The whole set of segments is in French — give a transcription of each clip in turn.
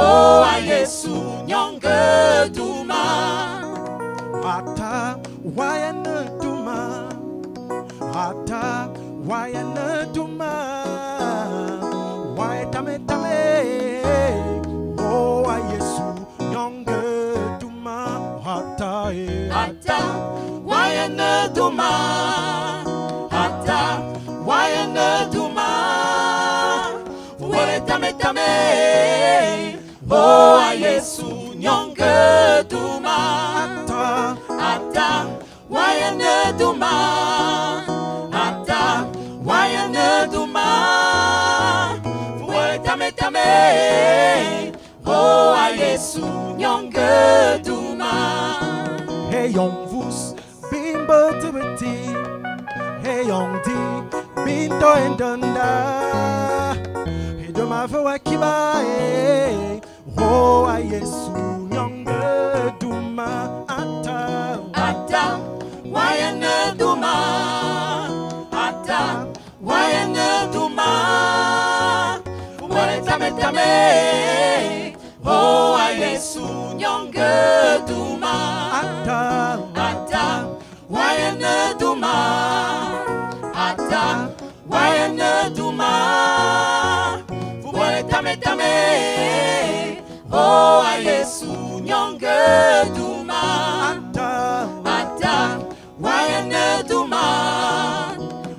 oh a Yesu nyonge duma. Hata wayana duma, hata wayana duma, wayatame tame, oh a Yesu nyonge duma, hata wayana duma, hata wayana duma, wayatame tame, oh a Yesu nyonge duma. Ata wayana duma, ata wayana duma, tame tame, oh a Yesu nyonge duma. Hey young vus, bimbo tibeti, hey young di, binto endonda, hey do ma fwa kiba, oh a Yesu nyonge duma. Ata wayana duma, ata wayana duma, tame tame, oh a Yesu nyonge duma. Ata wayana duma, ata wayana duma, tame tame, oh a Yesu nyonge duma. Ata wayana duma,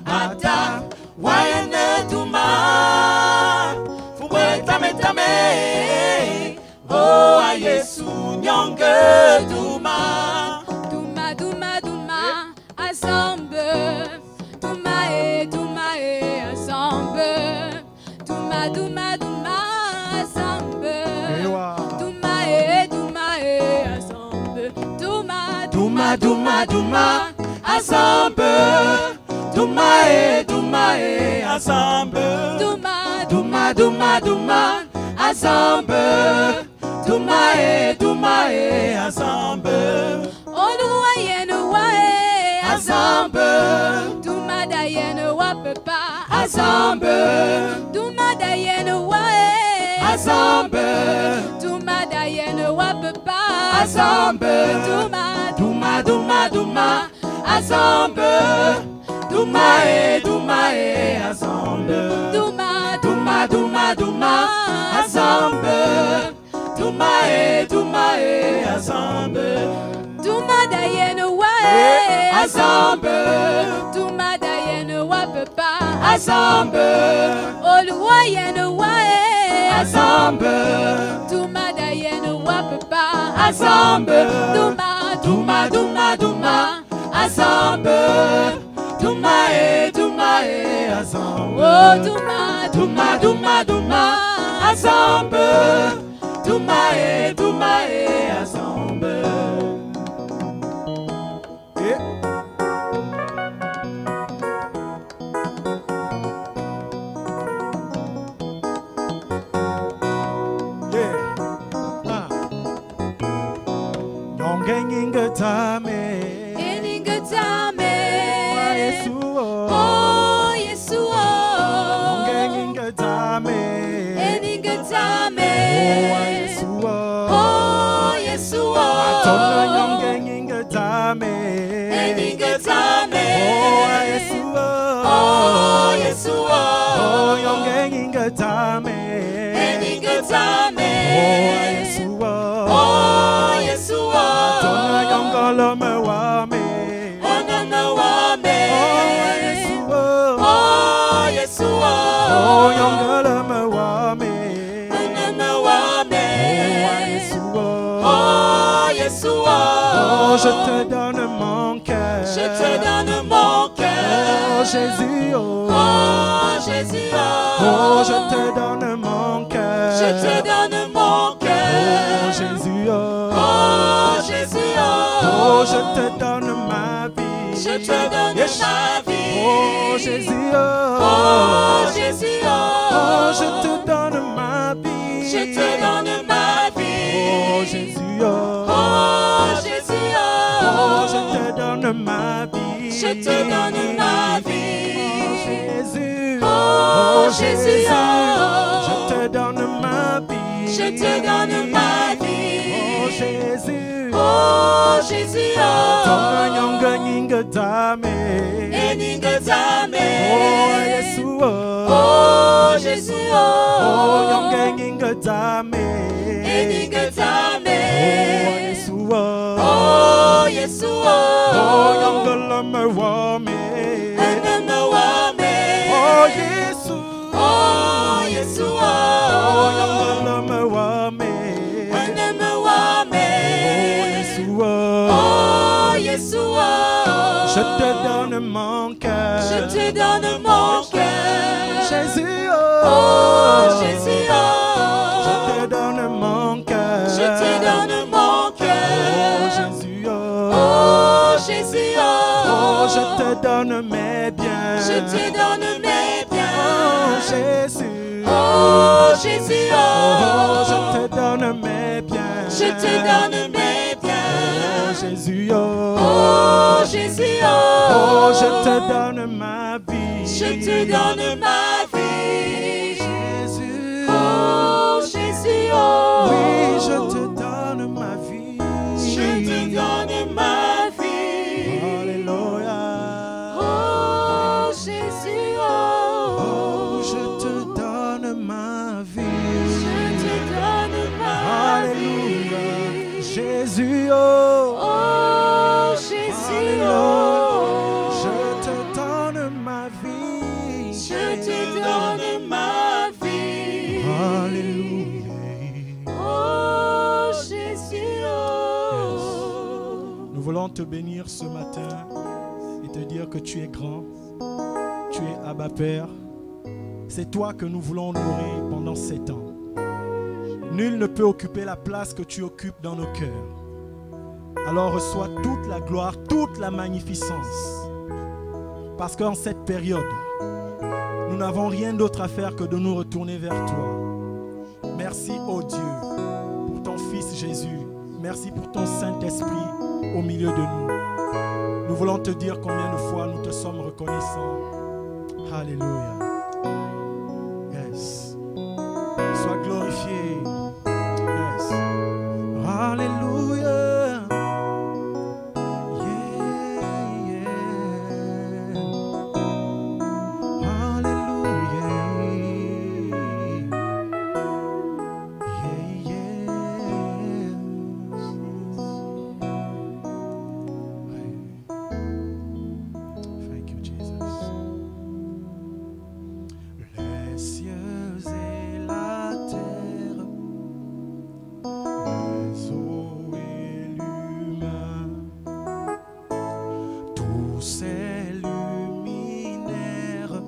ata wayana duma, tame tame, oh a Yesu nyonge duma. Duma duma duma ensemble, duma e ensemble, duma duma duma ensemble, duma e ensemble, duma Duma duma ensemble, duma e ensemble, duma duma ensemble, duma e ensemble. Oluwayene wae Ensemble, duma dayene wa papa ensemble, duma dayene wae ensemble, duma dayene wa papa ensemble, duma duma ensemble, duma e ensemble, duma duma ensemble, duma e ensemble, duma dayene wae ensemble, duma dayene wa papa ensemble, Oluwayene wae ensemble, duma dayene wa papa ensemble, duma duma ensemble, duma e ensemble, oh duma ensemble, duma e ensemble. Nyonge tame, Eninga tame, Yesu oh Yesu oh, Nyonge tame, Eninga tame, Yesu oh Yesu Atona oh, nyonge tame, Eninga tame, Yesu oh Yesu Oh oh, nyonge tame, Eninga tame, Yesu oh Yesu Atona oh, nyongolo me wame, onana wame, Yesu oh Yesu Oh oh, nyongolo me wame, onana wame, Yesu oh Yesu Oh je oh, te donne mon cœur, je te donne mon Oh cœur, Jésus oh Jésus Oh je te donne mon cœur, je te donne mon Oh cœur, Jésus oh Jésus Oh je te donne ma vie, je te donne Yes. ma vie, Oh Jésus oh Jésus Oh je te donne ma vie, je te donne ma vie, Oh Jésus oh Jésus Oh je te donne ma vie, je te donne ma vie, Jésus oh Jésus je te donne ma vie, Je te donne ma vie. Oh Jésus, Oh Jésus, Tona oh. nyonga nyinga dame. Eninga dame. Oh Yesu, Oh Jésus, oh oh. nyonga nyinga dame. Eninga dame. Oh Yesu, Oh Yesu, oh oh. nyonga lama wame. Anama wame. Oh Yesu, Oh Yesu, oh oh. nyonga lama wame. Anama wame. Oh Yesu, Oh Yesu, oh. je te donne mon cœur. Je te donne mon cœur. Jésus, Oh Jésus, oh. je te donne mon cœur. Je te donne mon Oh cœur. Jésus, Oh Jésus, oh, oh. je te donne mes biens. Je te donne mes Oh biens. Jésus, Oh Jésus, oh, je oh. te donne mes biens. Je te donne mes Oh biens. Jésus, Oh Jésus, oh. oh, je te donne ma vie. Je te donne ma vie. Jésus, Oh Jésus, oh. oui, je te donne ma vie. Je te donne ma vie. Alléluia. Oh Jésus, oh. Oh, je te donne ma vie. Je te donne ma Alléluia. vie. Jésus, oh. Oh Jésus, Alléluia. oh. Je te donne ma vie. Je te donne ma vie. Alléluia. Oh Jésus, oh. Nous voulons te bénir ce matin et te dire que tu es grand, tu es Abba Père. C'est toi que nous voulons honorer pendant 7 ans. Nul ne peut occuper la place que tu occupes dans nos cœurs. Alors reçois toute la gloire, toute la magnificence. Parce qu'en cette période, nous n'avons rien d'autre à faire que de nous retourner vers toi. Merci, ô Dieu, pour ton Fils Jésus. Merci pour ton Saint-Esprit au milieu de nous. Nous voulons te dire combien de fois nous te sommes reconnaissants. Alléluia. Yes. Sois glorifié. Yes. Alléluia. Yeah, yeah. Alléluia. Yeah, yeah. Thank you, Jesus. Les cieux et la terre, les eaux et l'humain, tout s'illuminèrent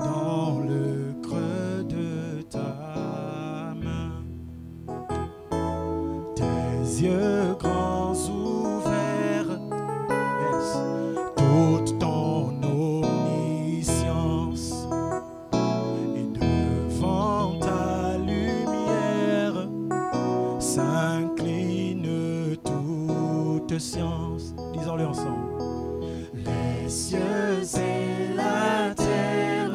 dans le creux de ta main. Tes yeux grands ouverts, yes, toute ton omniscience. Et devant ta lumière s'incline toute science. Disons-le ensemble. Les cieux et la terre,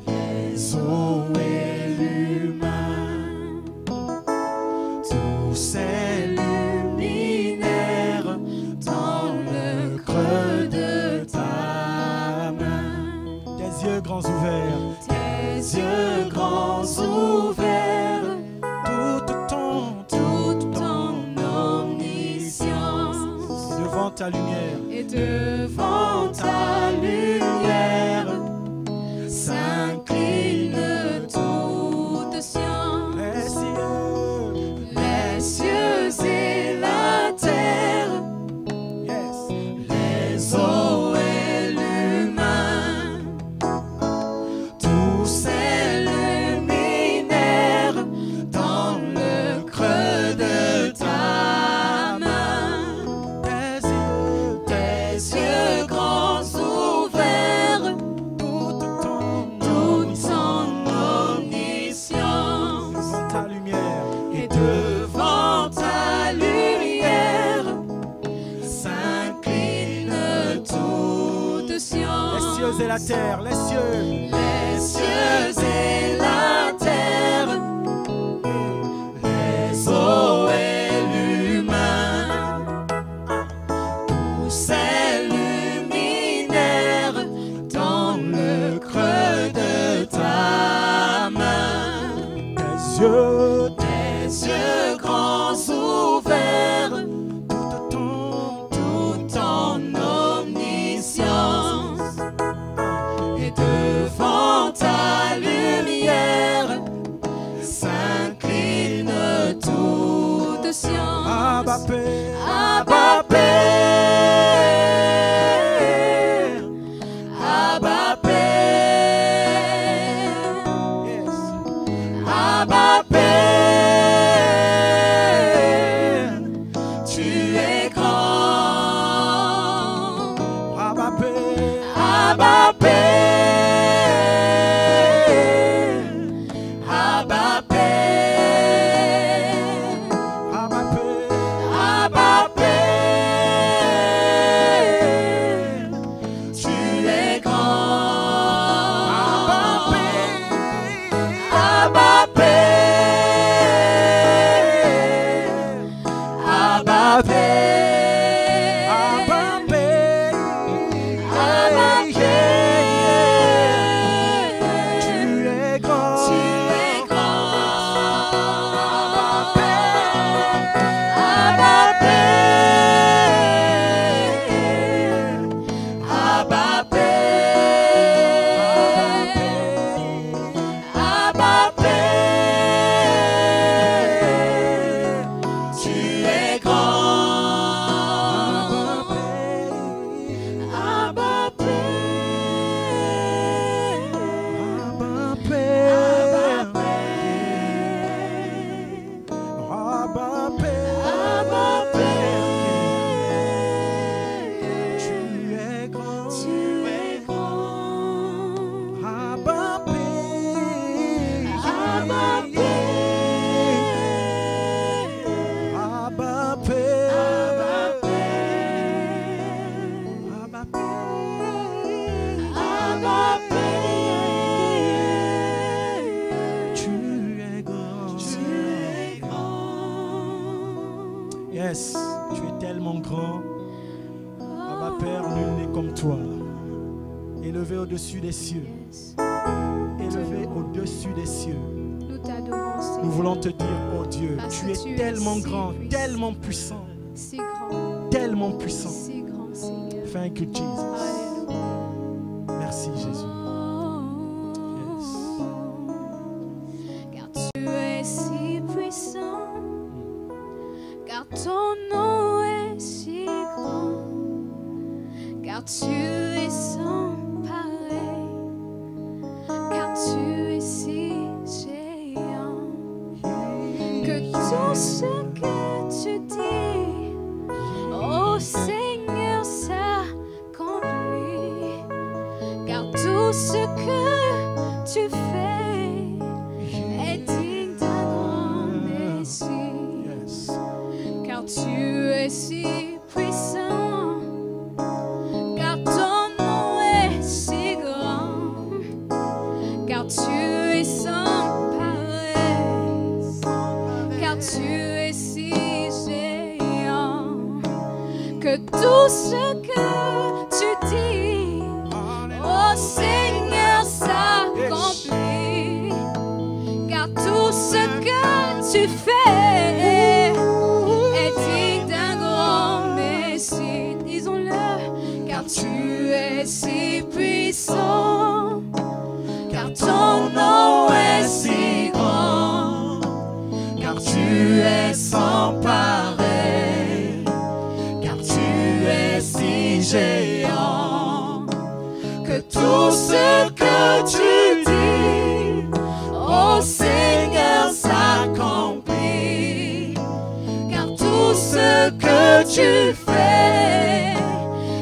les eaux et l'humain, tout s'illuminèrent dans le creux de ta main. Tes yeux grands ouverts, Tes yeux grands ouverts, toute ton omniscience. devant ta lumière, Et devant ta lumière s'incline toute science. les cieux, Les cieux et la terre, yes, les eaux et l'humain, tout s'illuminèrent dans le creux de ta main. tes yeux, Tes yeux grands ouverts, toute ton toute ton omniscience. devant ta lumière, Et devant ta lumière s'incline toute science. les cieux et la terre, les cieux, Les cieux et la terre, yeux grands ouverts, tout en omniscience, et devant ta lumière s'incline toute science. Abba Père, Abba Père, Abba Père, yes. Abba Père, tu es grand. Abba Père, Abba Père, Abba Père, Abba Père, Abba Père, tu es grand. Abba Père, Abba Père, Abba Père, Abba Père, tu es grand. tu es grand. Abba Père, Abba Père, Abba Père, tu es grand. Abba Père, Abba Père, Abba Abba Père, Père, Abba Père, tu es grand. tu es grand. Abba Père, Abba Père, Abba Abba Père, Père, Abba Père, Abba Père, tu es grand. tu es grand. Yes, tu es tellement grand. Abba Père, nul n'est comme toi. Élevé au-dessus des cieux, élevé au-dessus des cieux. Nous t'adorons, Seigneur. Nous voulons te dire, oh Dieu, Parce tu que es tu es tellement si grand, puissant. tellement puissant, Si grand, tellement puissant. si grand, Seigneur. Thank you, Jesus. Alléluia. Merci, Jésus. Car tu es si puissant, car ton nom est si grand, car tu es sans pareil, car tu es si géant, que tout ce que tu dis, oh Seigneur, s'accomplit, car tout ce que tu fais est digne d'un grand Messie, Yes. car tu es si puissant, car ton nom est si grand, car tu es sans pareil, car tu es si géant, que tout ce que tu dis, oh Seigneur, s'accomplit, car tout ce que tu fais est digne d'un grand Messie. Disons-le, car tu es si puissant, car ton nom est si grand, Car tu es sans pareil, car tu es si géant, que tout ce que tu dis, oh Seigneur, s'accomplit, car tout ce que tu fais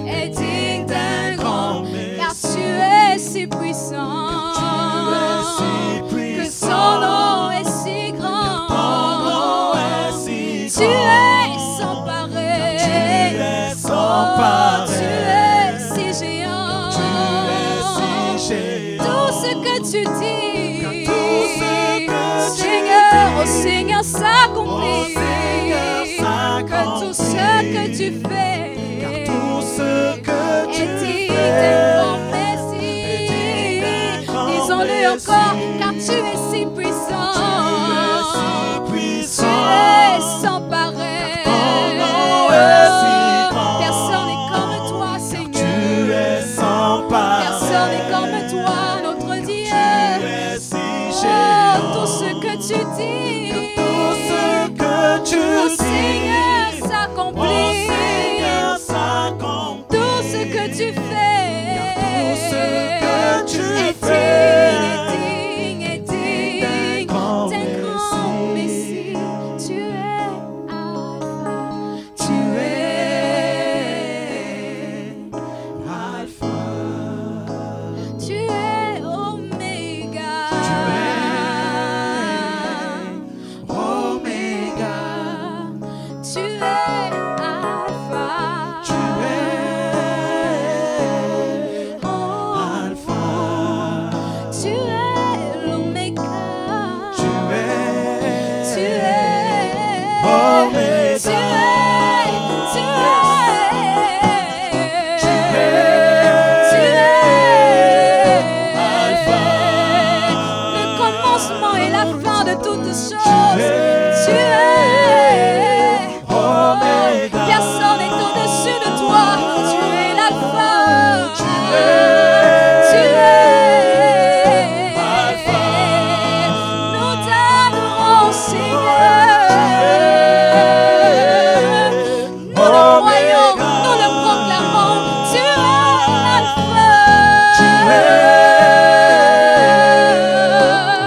est digne d'un grand Messie. car tu es si puissant, que son nom est si grand, tu es sans pareil, Tu es sans oh, pareil. tu es si géant, Tu es si géant. tout ce que tu dis, Car tout ce que tu Seigneur, dis, oh Seigneur, s'accomplit, oh Seigneur, que tout ce que tu fais, Car tout ce que tu est digne fais d'un grand Messie. est digne d'un grand Disons-le Messie. encore, car tu es si puissant, dis. Tout ce que tu Mon dis, Seigneur mon s'accomplit. Seigneur s'accomplit. Tout ce que tu fais. Tout ce que tu est fais digne, est digne, d'un grand d'un grand Messie. Tu es Alpha. Tu es Alpha. Tu es Oméga. Oméga. Tu es Alpha. Tu es Alpha. Tu es l'Oméga. Tu es Tu es Oméga. Tu es Alpha. le commencement et la fin de toutes choses. Tu es Oméga. personne n'est au-dessus de toi. Tu es l'alpha. Tu es Alpha. nous t'adorons, Seigneur. Nous le croyons, nous le proclamons. Tu es Alpha.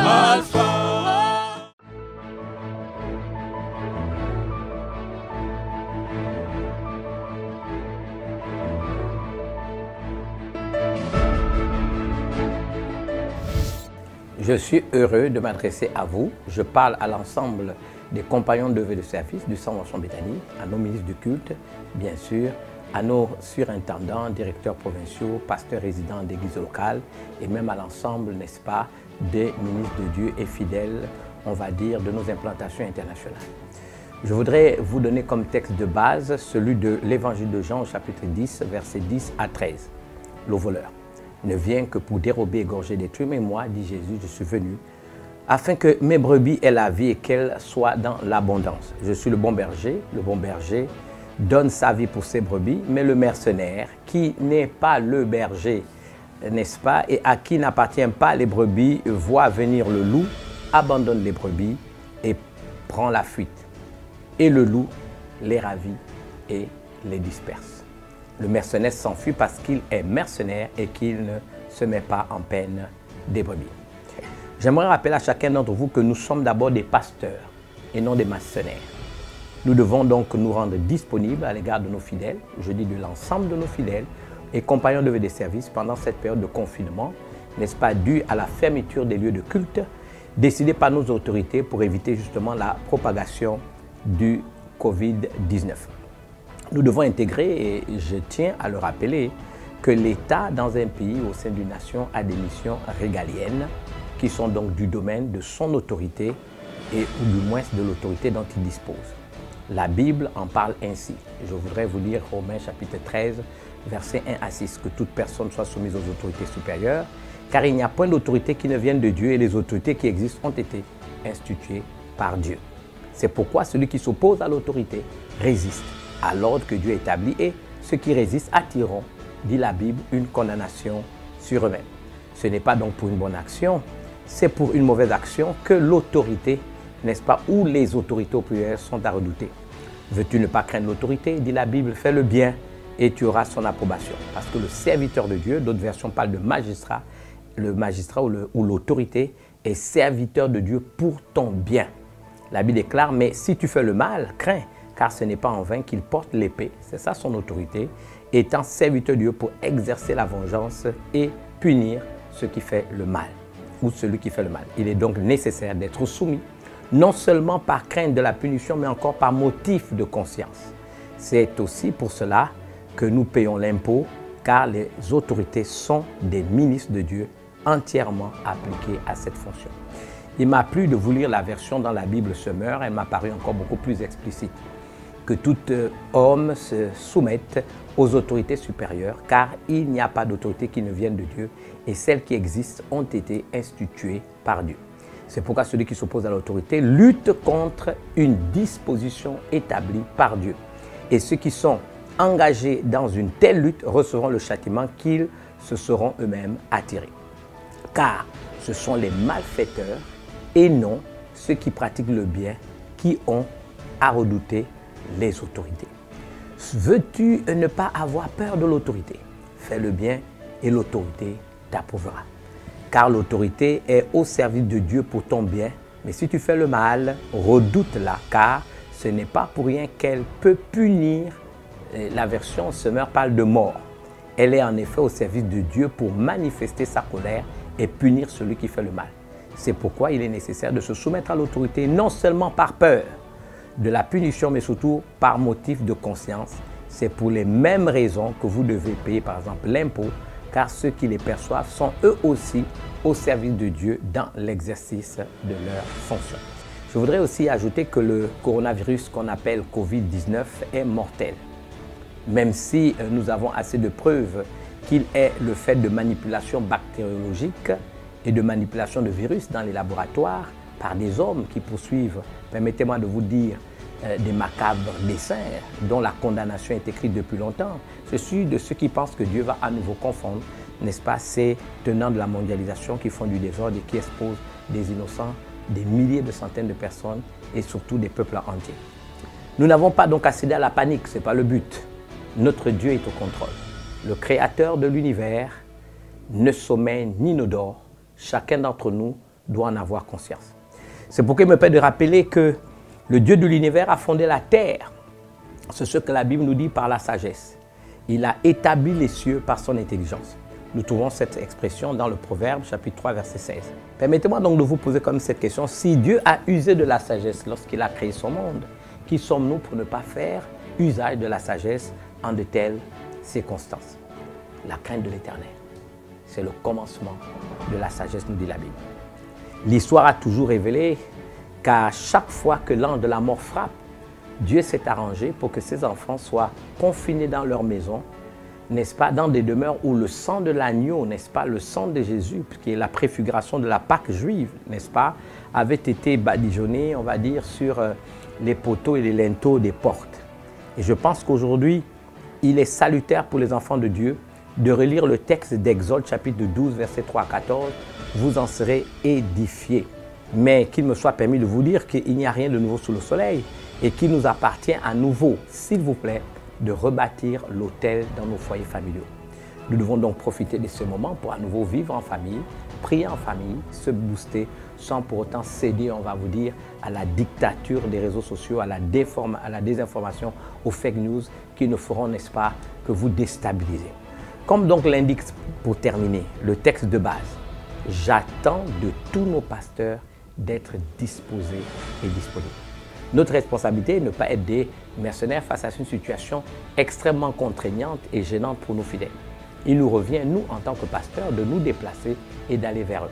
Alpha. Je suis heureux de m'adresser à vous. Je parle à l'ensemble des compagnons d'œuvre et de service du Centre Moisson Béthanie, à nos ministres du culte, bien sûr, à nos surintendants, directeurs provinciaux, pasteurs résidents d'églises locales et même à l'ensemble, n'est-ce pas, des ministres de Dieu et fidèles, on va dire, de nos implantations internationales. Je voudrais vous donner comme texte de base celui de l'Évangile de Jean au chapitre 10, versets 10 à 13. Le voleur ne vient que pour dérober, égorger, détruire, mais moi, dit Jésus, je suis venu afin que mes brebis aient la vie et qu'elles soient dans l'abondance. Je suis le bon berger donne sa vie pour ses brebis, mais le mercenaire, qui n'est pas le berger, n'est-ce pas, et à qui n'appartient pas les brebis, voit venir le loup, abandonne les brebis et prend la fuite. Et le loup les ravit et les disperse. Le mercenaire s'enfuit parce qu'il est mercenaire et qu'il ne se met pas en peine des brebis. J'aimerais rappeler à chacun d'entre vous que nous sommes d'abord des pasteurs et non des mercenaires. Nous devons donc nous rendre disponibles à l'égard de nos fidèles, je dis de l'ensemble de nos fidèles et compagnons de vie des services pendant cette période de confinement, n'est-ce pas, due à la fermeture des lieux de culte, décidée par nos autorités pour éviter justement la propagation du Covid-19. Nous devons intégrer, et je tiens à le rappeler, que l'État dans un pays au sein d'une nation a des missions régaliennes qui sont donc du domaine de son autorité et ou du moins de l'autorité dont il dispose. La Bible en parle ainsi. Je voudrais vous lire Romains chapitre 13, versets 1 à 6, que toute personne soit soumise aux autorités supérieures, car il n'y a point d'autorité qui ne vienne de Dieu et les autorités qui existent ont été instituées par Dieu. C'est pourquoi celui qui s'oppose à l'autorité résiste à l'ordre que Dieu établit et ceux qui résistent attireront, dit la Bible, une condamnation sur eux-mêmes. Ce n'est pas donc pour une bonne action, c'est pour une mauvaise action que l'autorité, n'est-ce pas, ou les autorités au pluriel sont à redouter. Veux-tu ne pas craindre l'autorité, dit la Bible, fais le bien et tu auras son approbation. Parce que le serviteur de Dieu, d'autres versions parlent de magistrat, le magistrat ou l'autorité est serviteur de Dieu pour ton bien. La Bible déclare, mais si tu fais le mal, crains, car ce n'est pas en vain qu'il porte l'épée, c'est ça son autorité, étant serviteur de Dieu pour exercer la vengeance et punir ce qui fait le mal, ou celui qui fait le mal. Il est donc nécessaire d'être soumis, non seulement par crainte de la punition, mais encore par motif de conscience. C'est aussi pour cela que nous payons l'impôt, car les autorités sont des ministres de Dieu entièrement appliqués à cette fonction. Il m'a plu de vous lire la version dans la Bible Semeur, elle m'a paru encore beaucoup plus explicite. Que tout homme se soumette aux autorités supérieures, car il n'y a pas d'autorité qui ne vienne de Dieu, et celles qui existent ont été instituées par Dieu. C'est pourquoi celui qui s'oppose à l'autorité lutte contre une disposition établie par Dieu. Et ceux qui sont engagés dans une telle lutte recevront le châtiment qu'ils se seront eux-mêmes attirés. Car ce sont les malfaiteurs et non ceux qui pratiquent le bien, qui ont à redouter les autorités. Veux-tu ne pas avoir peur de l'autorité? Fais le bien et l'autorité t'approuvera. Car l'autorité est au service de Dieu pour ton bien, mais si tu fais le mal, redoute-la, car ce n'est pas pour rien qu'elle peut punir. La version Semeur parle de mort. Elle est en effet au service de Dieu pour manifester sa colère et punir celui qui fait le mal. C'est pourquoi il est nécessaire de se soumettre à l'autorité, non seulement par peur de la punition, mais surtout par motif de conscience. C'est pour les mêmes raisons que vous devez payer par exemple l'impôt, car ceux qui les perçoivent sont eux aussi au service de Dieu dans l'exercice de leurs fonctions. Je voudrais aussi ajouter que le coronavirus qu'on appelle Covid-19 est mortel. Même si nous avons assez de preuves qu'il est le fait de manipulation bactériologique et de manipulation de virus dans les laboratoires par des hommes qui poursuivent, permettez-moi de vous dire, des macabres desseins dont la condamnation est écrite depuis longtemps. Je suis de ceux qui pensent que Dieu va à nouveau confondre, n'est-ce pas, ces tenants de la mondialisation qui font du désordre et qui exposent des innocents, des milliers de centaines de personnes et surtout des peuples entiers. Nous n'avons pas donc à céder à la panique, ce n'est pas le but. Notre Dieu est au contrôle. Le Créateur de l'univers ne sommeille ni ne dort. Chacun d'entre nous doit en avoir conscience. C'est pourquoi il me plaît de rappeler que le Dieu de l'univers a fondé la terre. C'est ce que la Bible nous dit par la sagesse. Il a établi les cieux par son intelligence. Nous trouvons cette expression dans le Proverbe, chapitre 3, verset 16. Permettez-moi donc de vous poser comme cette question. Si Dieu a usé de la sagesse lorsqu'il a créé son monde, qui sommes-nous pour ne pas faire usage de la sagesse en de telles circonstances? La crainte de l'Éternel, c'est le commencement de la sagesse, nous dit la Bible. L'histoire a toujours révélé qu'à chaque fois que l'ange de la mort frappe, Dieu s'est arrangé pour que ses enfants soient confinés dans leur maison, n'est-ce pas, dans des demeures où le sang de l'agneau, n'est-ce pas, le sang de Jésus, qui est la préfiguration de la Pâque juive, n'est-ce pas, avait été badigeonné, on va dire, sur les poteaux et les linteaux des portes. Et je pense qu'aujourd'hui, il est salutaire pour les enfants de Dieu de relire le texte d'Exode, chapitre 12, versets 3 à 14. Vous en serez édifiés. Mais qu'il me soit permis de vous dire qu'il n'y a rien de nouveau sous le soleil et qu'il nous appartient à nouveau, s'il vous plaît, de rebâtir l'autel dans nos foyers familiaux. Nous devons donc profiter de ce moment pour à nouveau vivre en famille, prier en famille, se booster sans pour autant céder, on va vous dire, à la dictature des réseaux sociaux, à la désinformation, aux fake news qui ne feront, n'est-ce pas, que vous déstabiliser. Comme donc l'indique pour terminer le texte de base, j'attends de tous nos pasteurs d'être disposés et disponibles. Notre responsabilité est de ne pas être des mercenaires face à une situation extrêmement contraignante et gênante pour nos fidèles. Il nous revient, nous, en tant que pasteurs, de nous déplacer et d'aller vers eux.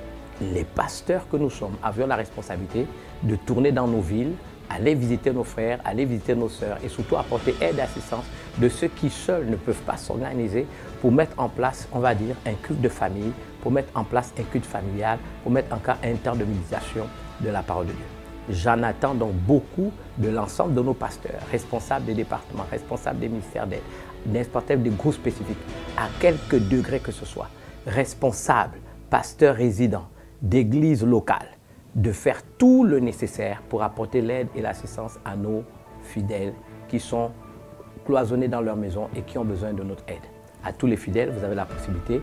Les pasteurs que nous sommes avions la responsabilité de tourner dans nos villes, aller visiter nos frères, aller visiter nos sœurs et surtout apporter aide et assistance de ceux qui seuls ne peuvent pas s'organiser pour mettre en place, on va dire, un culte de famille, pour mettre en place un culte familial, pour mettre en cas un temps de méditation de la parole de Dieu. J'en attends donc beaucoup de l'ensemble de nos pasteurs, responsables des départements, responsables des ministères d'aide, responsables des groupes spécifiques, à quelque degré que ce soit, responsables, pasteurs résidents d'églises locales, de faire tout le nécessaire pour apporter l'aide et l'assistance à nos fidèles qui sont cloisonnés dans leur maison et qui ont besoin de notre aide. À tous les fidèles, vous avez la possibilité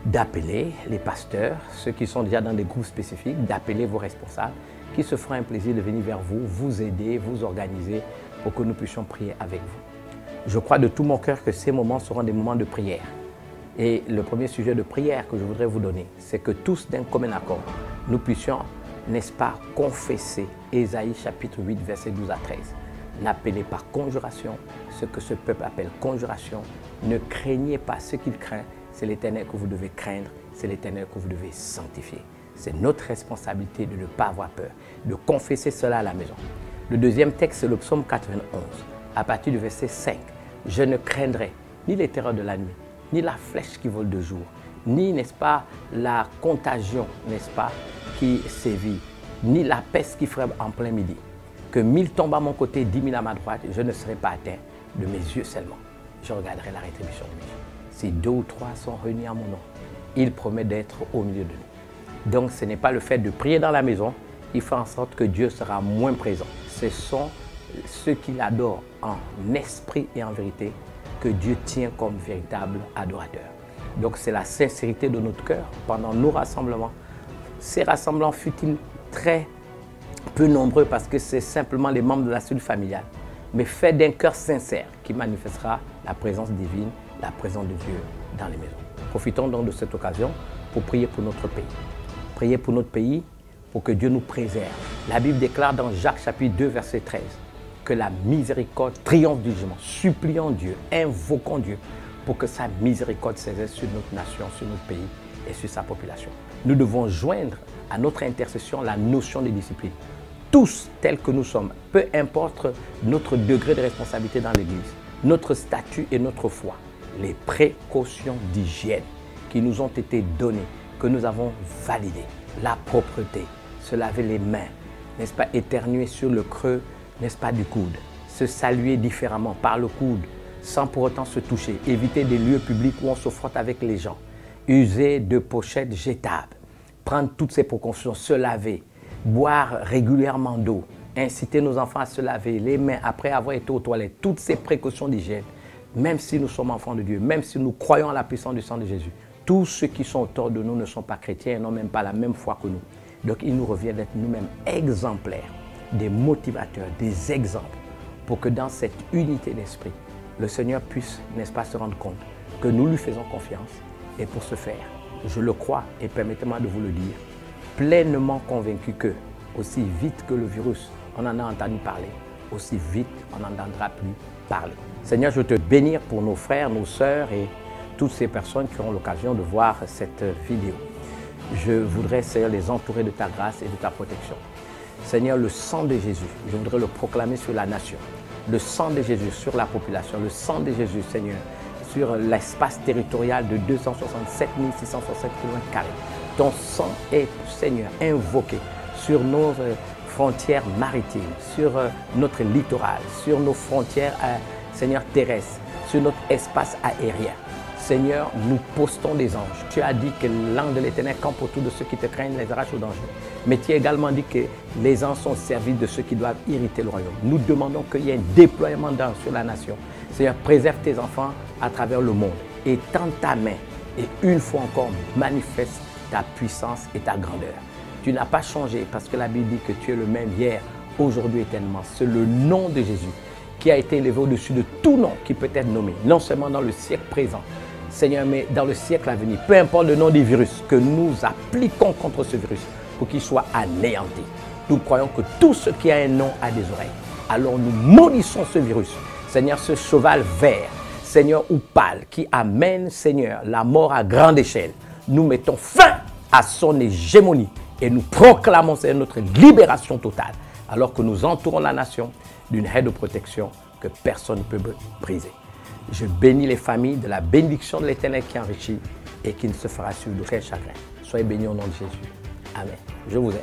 d'appeler les pasteurs, ceux qui sont déjà dans des groupes spécifiques, d'appeler vos responsables, qui se feront un plaisir de venir vers vous, vous aider, vous organiser pour que nous puissions prier avec vous. Je crois de tout mon cœur que ces moments seront des moments de prière. Et le premier sujet de prière que je voudrais vous donner, c'est que tous d'un commun accord, nous puissions, n'est-ce pas, confesser Ésaïe chapitre 8, verset 12 à 13. L'appeler par conjuration, ce que ce peuple appelle conjuration. Ne craignez pas ce qu'il craint, c'est l'Éternel que vous devez craindre, c'est l'Éternel que vous devez sanctifier. C'est notre responsabilité de ne pas avoir peur, de confesser cela à la maison. Le deuxième texte, c'est le psaume 91, à partir du verset 5. Je ne craindrai ni les terreurs de la nuit, ni la flèche qui vole de jour, ni, n'est-ce pas, la contagion, n'est-ce pas, qui sévit, ni la peste qui frappe en plein midi. Que 1000 tombent à mon côté, 10 000 à ma droite, je ne serai pas atteint de mes yeux seulement. Je regarderai la rétribution de mes yeux. Si 2 ou 3 sont réunis à mon nom, il promet d'être au milieu de nous. Donc ce n'est pas le fait de prier dans la maison il fait en sorte que Dieu sera moins présent. Ce sont ceux qui l'adorent en esprit et en vérité que Dieu tient comme véritable adorateur. Donc c'est la sincérité de notre cœur pendant nos rassemblements. Ces rassemblements fut-ils très peu nombreux parce que c'est simplement les membres de la cellule familiale, mais fait d'un cœur sincère qui manifestera la présence divine, la présence de Dieu dans les maisons. Profitons donc de cette occasion pour prier pour notre pays. Prier pour notre pays pour que Dieu nous préserve. La Bible déclare dans Jacques chapitre 2 verset 13 que la miséricorde triomphe du jugement. Supplions Dieu, invoquons Dieu pour que sa miséricorde s'exerce sur notre nation, sur notre pays et sur sa population. Nous devons joindre à notre intercession la notion de discipline. Tous tels que nous sommes, peu importe notre degré de responsabilité dans l'Église, notre statut et notre foi, les précautions d'hygiène qui nous ont été données, que nous avons validées, la propreté, se laver les mains, n'est-ce pas, éternuer sur le creux, n'est-ce pas, du coude, se saluer différemment par le coude, sans pour autant se toucher, éviter des lieux publics où on se frotte avec les gens, user de pochettes jetables, prendre toutes ces précautions, se laver, boire régulièrement d'eau, inciter nos enfants à se laver les mains après avoir été aux toilettes, toutes ces précautions d'hygiène, même si nous sommes enfants de Dieu, même si nous croyons à la puissance du sang de Jésus, tous ceux qui sont autour de nous ne sont pas chrétiens et n'ont même pas la même foi que nous. Donc il nous revient d'être nous-mêmes exemplaires, des motivateurs, des exemples, pour que dans cette unité d'esprit, le Seigneur puisse, n'est-ce pas, se rendre compte que nous lui faisons confiance. Et pour ce faire, je le crois, et permettez-moi de vous le dire, pleinement convaincu que, aussi vite que le virus, on en a entendu parler, aussi vite on n'entendra plus parler. Seigneur, je veux te bénir pour nos frères, nos sœurs et toutes ces personnes qui auront l'occasion de voir cette vidéo. Je voudrais, Seigneur, les entourer de ta grâce et de ta protection. Seigneur, le sang de Jésus, je voudrais le proclamer sur la nation. Le sang de Jésus sur la population, le sang de Jésus, Seigneur, sur l'espace territorial de 267 660 km². Ton sang est, Seigneur, invoqué sur nos frontières maritimes, sur notre littoral, sur nos frontières, Seigneur, terrestres, sur notre espace aérien. Seigneur, nous postons des anges. Tu as dit que l'ange de l'Éternel campe autour de ceux qui te craignent, les arrache au danger. Mais tu as également dit que les anges sont au service de ceux qui doivent irriter le royaume. Nous demandons qu'il y ait un déploiement d'anges sur la nation. Seigneur, préserve tes enfants à travers le monde. Et tends ta main et une fois encore manifeste ta puissance et ta grandeur. Tu n'as pas changé parce que la Bible dit que tu es le même hier, aujourd'hui, éternellement. C'est le nom de Jésus qui a été élevé au-dessus de tout nom qui peut être nommé, non seulement dans le siècle présent, Seigneur, mais dans le siècle à venir, peu importe le nom du virus, que nous appliquons contre ce virus pour qu'il soit anéanti. Nous croyons que tout ce qui a un nom a des oreilles. Alors nous maudissons ce virus, Seigneur, ce cheval vert, Seigneur, ou pâle, qui amène, Seigneur, la mort à grande échelle. Nous mettons fin à son hégémonie et nous proclamons, Seigneur, notre libération totale, alors que nous entourons la nation d'une haie de protection que personne ne peut briser. Je bénis les familles de la bénédiction de l'Éternel qui enrichit et qui ne se fera suivre d'aucun chagrin. Soyez bénis au nom de Jésus. Amen. Je vous aime.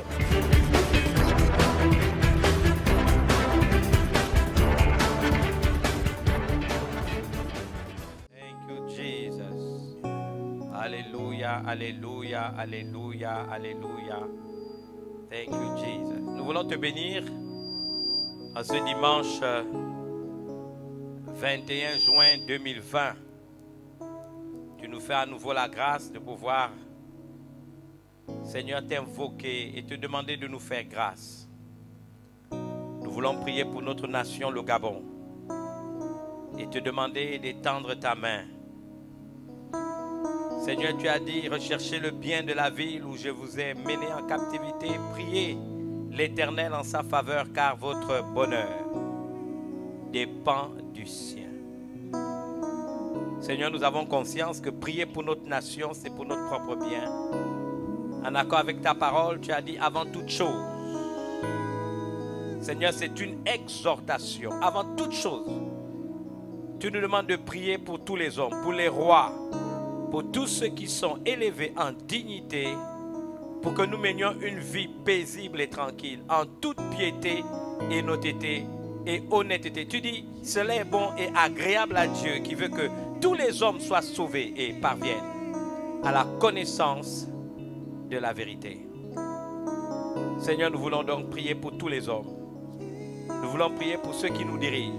Thank you, Jesus. Alléluia, alléluia, alléluia, alléluia. Thank you, Jesus. Nous voulons te bénir en ce dimanche 21 juin 2020. Tu nous fais à nouveau la grâce de pouvoir, Seigneur, t'invoquer et te demander de nous faire grâce. Nous voulons prier pour notre nation, le Gabon, et te demander d'étendre ta main. Seigneur, tu as dit, recherchez le bien de la ville où je vous ai mené en captivité. Priez l'Éternel en sa faveur, car votre bonheur dépend du sien. Seigneur, nous avons conscience que prier pour notre nation, c'est pour notre propre bien. En accord avec ta parole, tu as dit avant toute chose. Seigneur, c'est une exhortation. Avant toute chose, tu nous demandes de prier pour tous les hommes, pour les rois, pour tous ceux qui sont élevés en dignité, pour que nous menions une vie paisible et tranquille, en toute piété et honnêteté et honnêteté. Tu dis, cela est bon et agréable à Dieu qui veut que tous les hommes soient sauvés et parviennent à la connaissance de la vérité. Seigneur, nous voulons donc prier pour tous les hommes. Nous voulons prier pour ceux qui nous dirigent.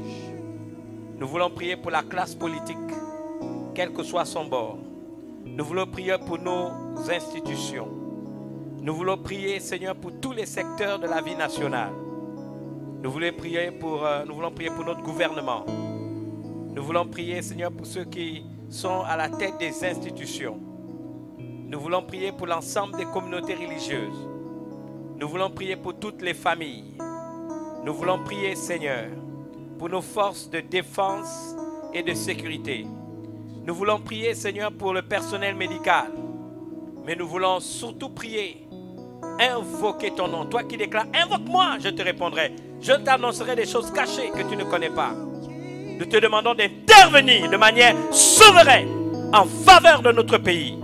Nous voulons prier pour la classe politique, quel que soit son bord. Nous voulons prier pour nos institutions. Nous voulons prier, Seigneur, pour tous les secteurs de la vie nationale. Nous voulons prier pour notre gouvernement. Nous voulons prier, Seigneur, pour ceux qui sont à la tête des institutions. Nous voulons prier pour l'ensemble des communautés religieuses. Nous voulons prier pour toutes les familles. Nous voulons prier, Seigneur, pour nos forces de défense et de sécurité. Nous voulons prier, Seigneur, pour le personnel médical. Mais nous voulons surtout prier, invoquer ton nom. Toi qui déclares, invoque-moi, je te répondrai. Je t'annoncerai des choses cachées que tu ne connais pas. Nous te demandons d'intervenir de manière souveraine en faveur de notre pays.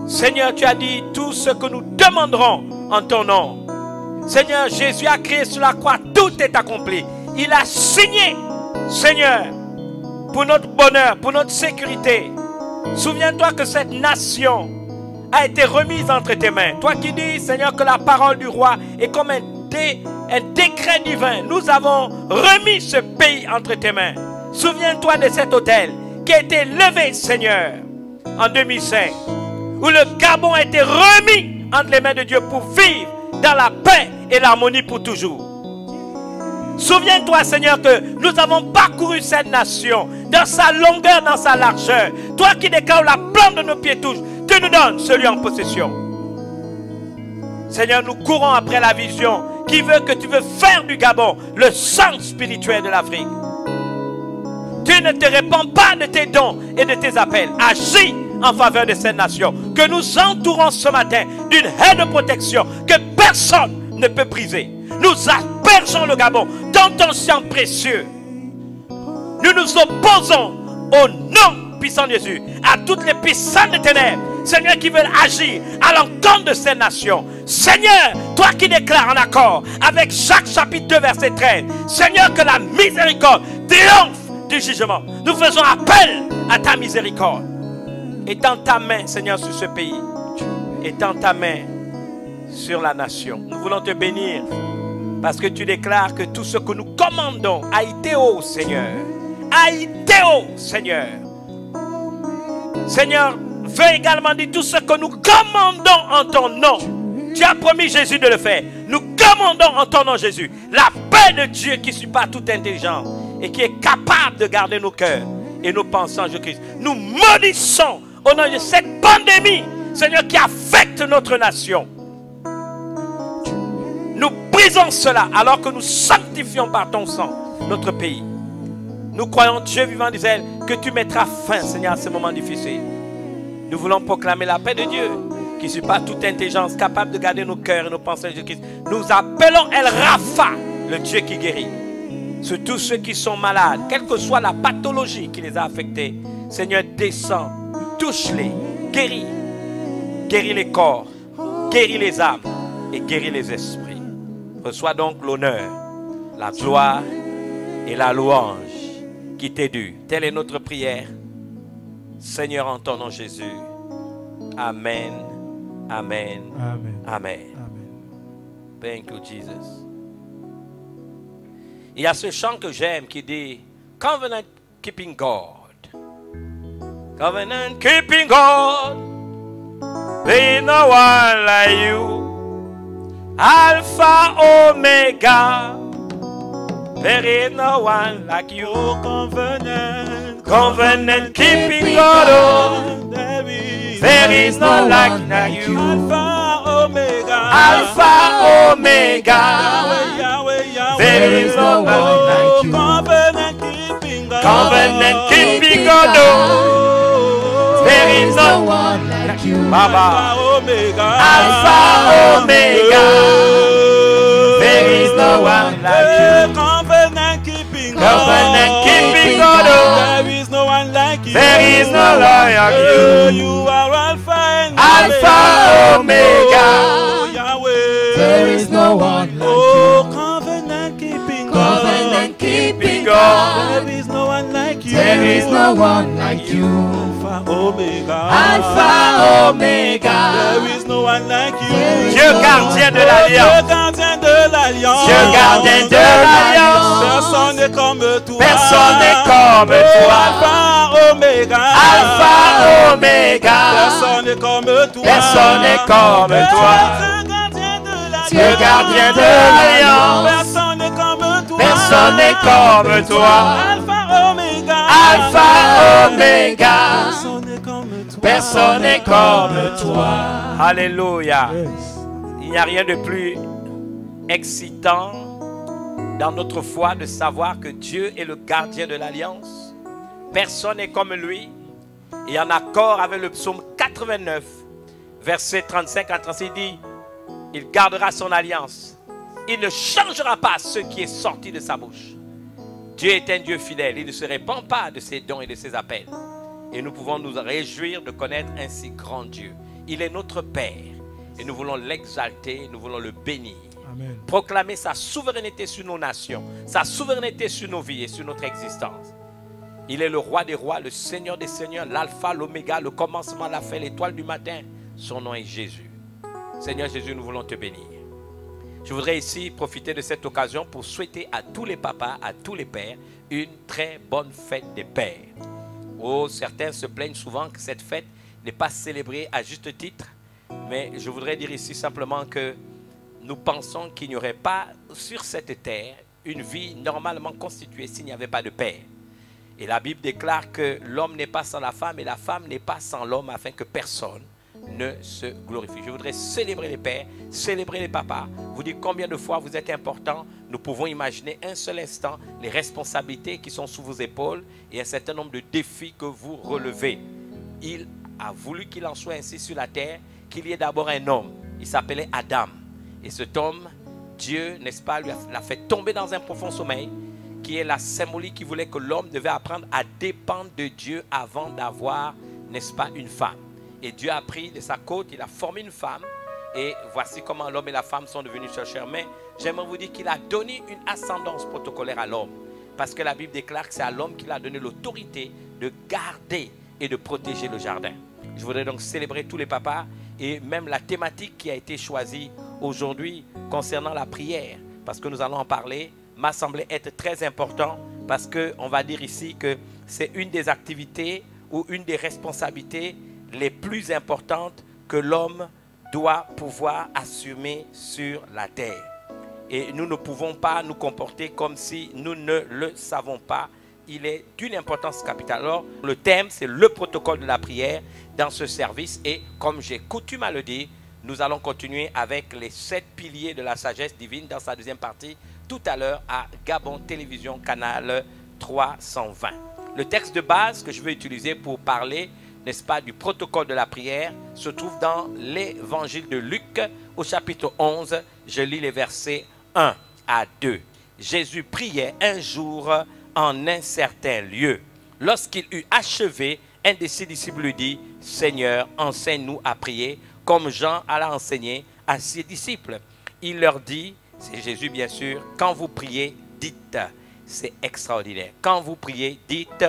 Seigneur, tu as dit tout ce que nous demanderons en ton nom. Seigneur, Jésus a créé sur la croix, tout est accompli. Il a signé, Seigneur, pour notre bonheur, pour notre sécurité. Souviens-toi que cette nation a été remise entre tes mains. Toi qui dis, Seigneur, que la parole du roi est comme un décret divin. Nous avons remis ce pays entre tes mains. Souviens-toi de cet autel qui a été levé, Seigneur, en 2005, où le Gabon a été remis entre les mains de Dieu pour vivre dans la paix et l'harmonie pour toujours. Souviens-toi, Seigneur, que nous avons parcouru cette nation dans sa longueur, dans sa largeur. Toi qui déclares la plante de nos pieds touche, tu nous donnes celui en possession. Seigneur, nous courons après la vision qui veut que tu veux faire du Gabon le centre spirituel de l'Afrique. Tu ne te répands pas de tes dons et de tes appels. Agis en faveur de cette nation. Que nous entourons ce matin d'une haie de protection que personne ne peut briser. Nous aspergeons le Gabon dans ton sang précieux. Nous nous opposons au nom puissant de Jésus à toutes les puissances des ténèbres, Seigneur, qui veulent agir à l'encontre de ces nations. Seigneur, toi qui déclares en accord avec Jacques chapitre 2 verset 13, Seigneur, que la miséricorde triomphe du jugement. Nous faisons appel à ta miséricorde. Étends ta main, Seigneur, sur ce pays. Étends ta main sur la nation. Nous voulons te bénir parce que tu déclares que tout ce que nous commandons a été haut, Seigneur. A été haut, Seigneur. Seigneur, veux également dire tout ce que nous commandons en ton nom. Tu as promis, Jésus, de le faire. Nous commandons en ton nom, Jésus, la paix de Dieu qui surpasse toute intelligence et qui est capable de garder nos cœurs et nos pensées en Jésus-Christ. Nous maudissons au nom de cette pandémie, Seigneur, qui affecte notre nation. Nous brisons cela alors que nous sanctifions par ton sang notre pays. Nous croyons, Dieu vivant d'Israël, que tu mettras fin, Seigneur, à ces moments difficiles. Nous voulons proclamer la paix de Dieu qui surpasse toute intelligence, capable de garder nos cœurs et nos pensées en Jésus-Christ. Nous appelons El Rapha, le Dieu qui guérit. Sur tous ceux qui sont malades, quelle que soit la pathologie qui les a affectés, Seigneur, descends, touche-les, guéris. Guéris les corps, guéris les âmes et guéris les esprits. Reçois donc l'honneur, la gloire et la louange qui t'est due. Telle est notre prière. Seigneur, en ton nom Jésus. Amen. Amen. Amen. Amen. Amen. Thank you, Jesus. Il y a ce chant que j'aime qui dit Covenant Keeping God. Covenant Keeping God. There is no one like you. Alpha Omega. There is no one like you. Covenant keeping God. Oh. There is no like you. Alpha Omega. There is no one like you. Covenant keeping God. Oh. There is no one like you. Baba. Alpha Omega. There is no one like you. Covenant keeping God. There is no one like you. There is no like you. You are Alpha and Alpha Omega. Yahweh. There is no one like Oh, you. covenant keeping Covenant God. keeping God. God. There is no one like you. There is no one like you. Alpha Omega. Alpha, Omega. There is no one like you. Dieu gardien de l'alliance. Dieu gardien de l'alliance. Dieu gardien de l'alliance. Personne n'est comme toi. Personne n'est comme toi. Alpha, Omega. Alpha, Omega. Personne n'est comme toi. Personne n'est comme toi. Dieu gardien de l'alliance. Personne n'est comme toi. Personne n'est comme toi. Alpha, Omega. Alpha, Omega. Personne n'est comme toi. Personne n'est comme toi. Alléluia. Yes. Il n'y a rien de plus excitant dans notre foi de savoir que Dieu est le gardien de l'alliance. Personne n'est comme lui. Et en accord avec le psaume 89, verset 35 à 36, il dit: il gardera son alliance. Il ne changera pas ce qui est sorti de sa bouche. Dieu est un Dieu fidèle. Il ne se répand pas de ses dons et de ses appels. Et nous pouvons nous réjouir de connaître un si grand Dieu. Il est notre Père. Et nous voulons l'exalter, nous voulons le bénir. Amen. Proclamer sa souveraineté sur nos nations, sa souveraineté sur nos vies et sur notre existence. Il est le roi des rois, le Seigneur des seigneurs, l'alpha, l'oméga, le commencement, la fin, l'étoile du matin. Son nom est Jésus. Seigneur Jésus, nous voulons te bénir. Je voudrais ici profiter de cette occasion pour souhaiter à tous les papas, à tous les pères, une très bonne fête des pères. Oh, certains se plaignent souvent que cette fête n'est pas célébrée à juste titre, mais je voudrais dire ici simplement que nous pensons qu'il n'y aurait pas sur cette terre une vie normalement constituée s'il n'y avait pas de père. Et la Bible déclare que l'homme n'est pas sans la femme et la femme n'est pas sans l'homme afin que personne ne se glorifie. Je voudrais célébrer les pères, célébrer les papas, vous dire combien de fois vous êtes importants. Nous pouvons imaginer un seul instant les responsabilités qui sont sous vos épaules et un certain nombre de défis que vous relevez. Il a voulu qu'il en soit ainsi sur la terre, qu'il y ait d'abord un homme. Il s'appelait Adam. Et cet homme, Dieu, n'est-ce pas, l'a fait tomber dans un profond sommeil, qui est la symbolique qui voulait que l'homme devait apprendre à dépendre de Dieu avant d'avoir, n'est-ce pas, une femme. Et Dieu a pris de sa côte, il a formé une femme. Et voici comment l'homme et la femme sont devenus cher. Mais j'aimerais vous dire qu'il a donné une ascendance protocolaire à l'homme. Parce que la Bible déclare que c'est à l'homme qu'il a donné l'autorité de garder et de protéger le jardin. Je voudrais donc célébrer tous les papas et même la thématique qui a été choisie aujourd'hui concernant la prière. Parce que nous allons en parler, m'a semblé être très important. Parce qu'on va dire ici que c'est une des activités ou une des responsabilités les plus importantes que l'homme doit pouvoir assumer sur la terre. Et nous ne pouvons pas nous comporter comme si nous ne le savons pas. Il est d'une importance capitale. Alors, le thème, c'est le protocole de la prière dans ce service. Et comme j'ai coutume à le dire, nous allons continuer avec les 7 piliers de la sagesse divine dans sa deuxième partie, tout à l'heure à Gabon Télévision, canal 320. Le texte de base que je vais utiliser pour parler, n'est-ce pas, du protocole de la prière, se trouve dans l'évangile de Luc au chapitre 11. Je lis les versets 1 à 2. Jésus priait un jour en un certain lieu. Lorsqu'il eut achevé, un de ses disciples lui dit: Seigneur, enseigne-nous à prier, comme Jean alla enseigner à ses disciples. Il leur dit, c'est Jésus bien sûr, quand vous priez, dites. C'est extraordinaire. Quand vous priez, dites: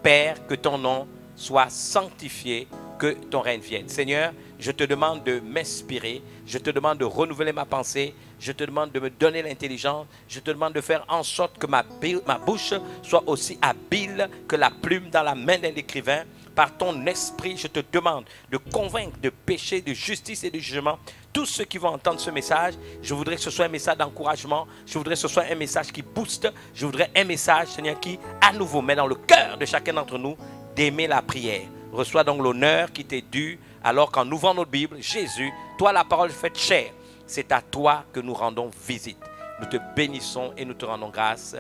Père, que ton nom soit sanctifié, que ton règne vienne. Seigneur, je te demande de m'inspirer, je te demande de renouveler ma pensée, je te demande de me donner l'intelligence, je te demande de faire en sorte que ma bouche soit aussi habile que la plume dans la main d'un écrivain. Par ton esprit, je te demande de convaincre de péché, de justice et de jugement tous ceux qui vont entendre ce message. Je voudrais que ce soit un message d'encouragement, je voudrais que ce soit un message qui booste, je voudrais un message, Seigneur, qui à nouveau met dans le cœur de chacun d'entre nous d'aimer la prière. Reçois donc l'honneur qui t'est dû, alors qu'en ouvrant notre Bible, Jésus, toi la parole faite chair, c'est à toi que nous rendons visite. Nous te bénissons et nous te rendons grâce.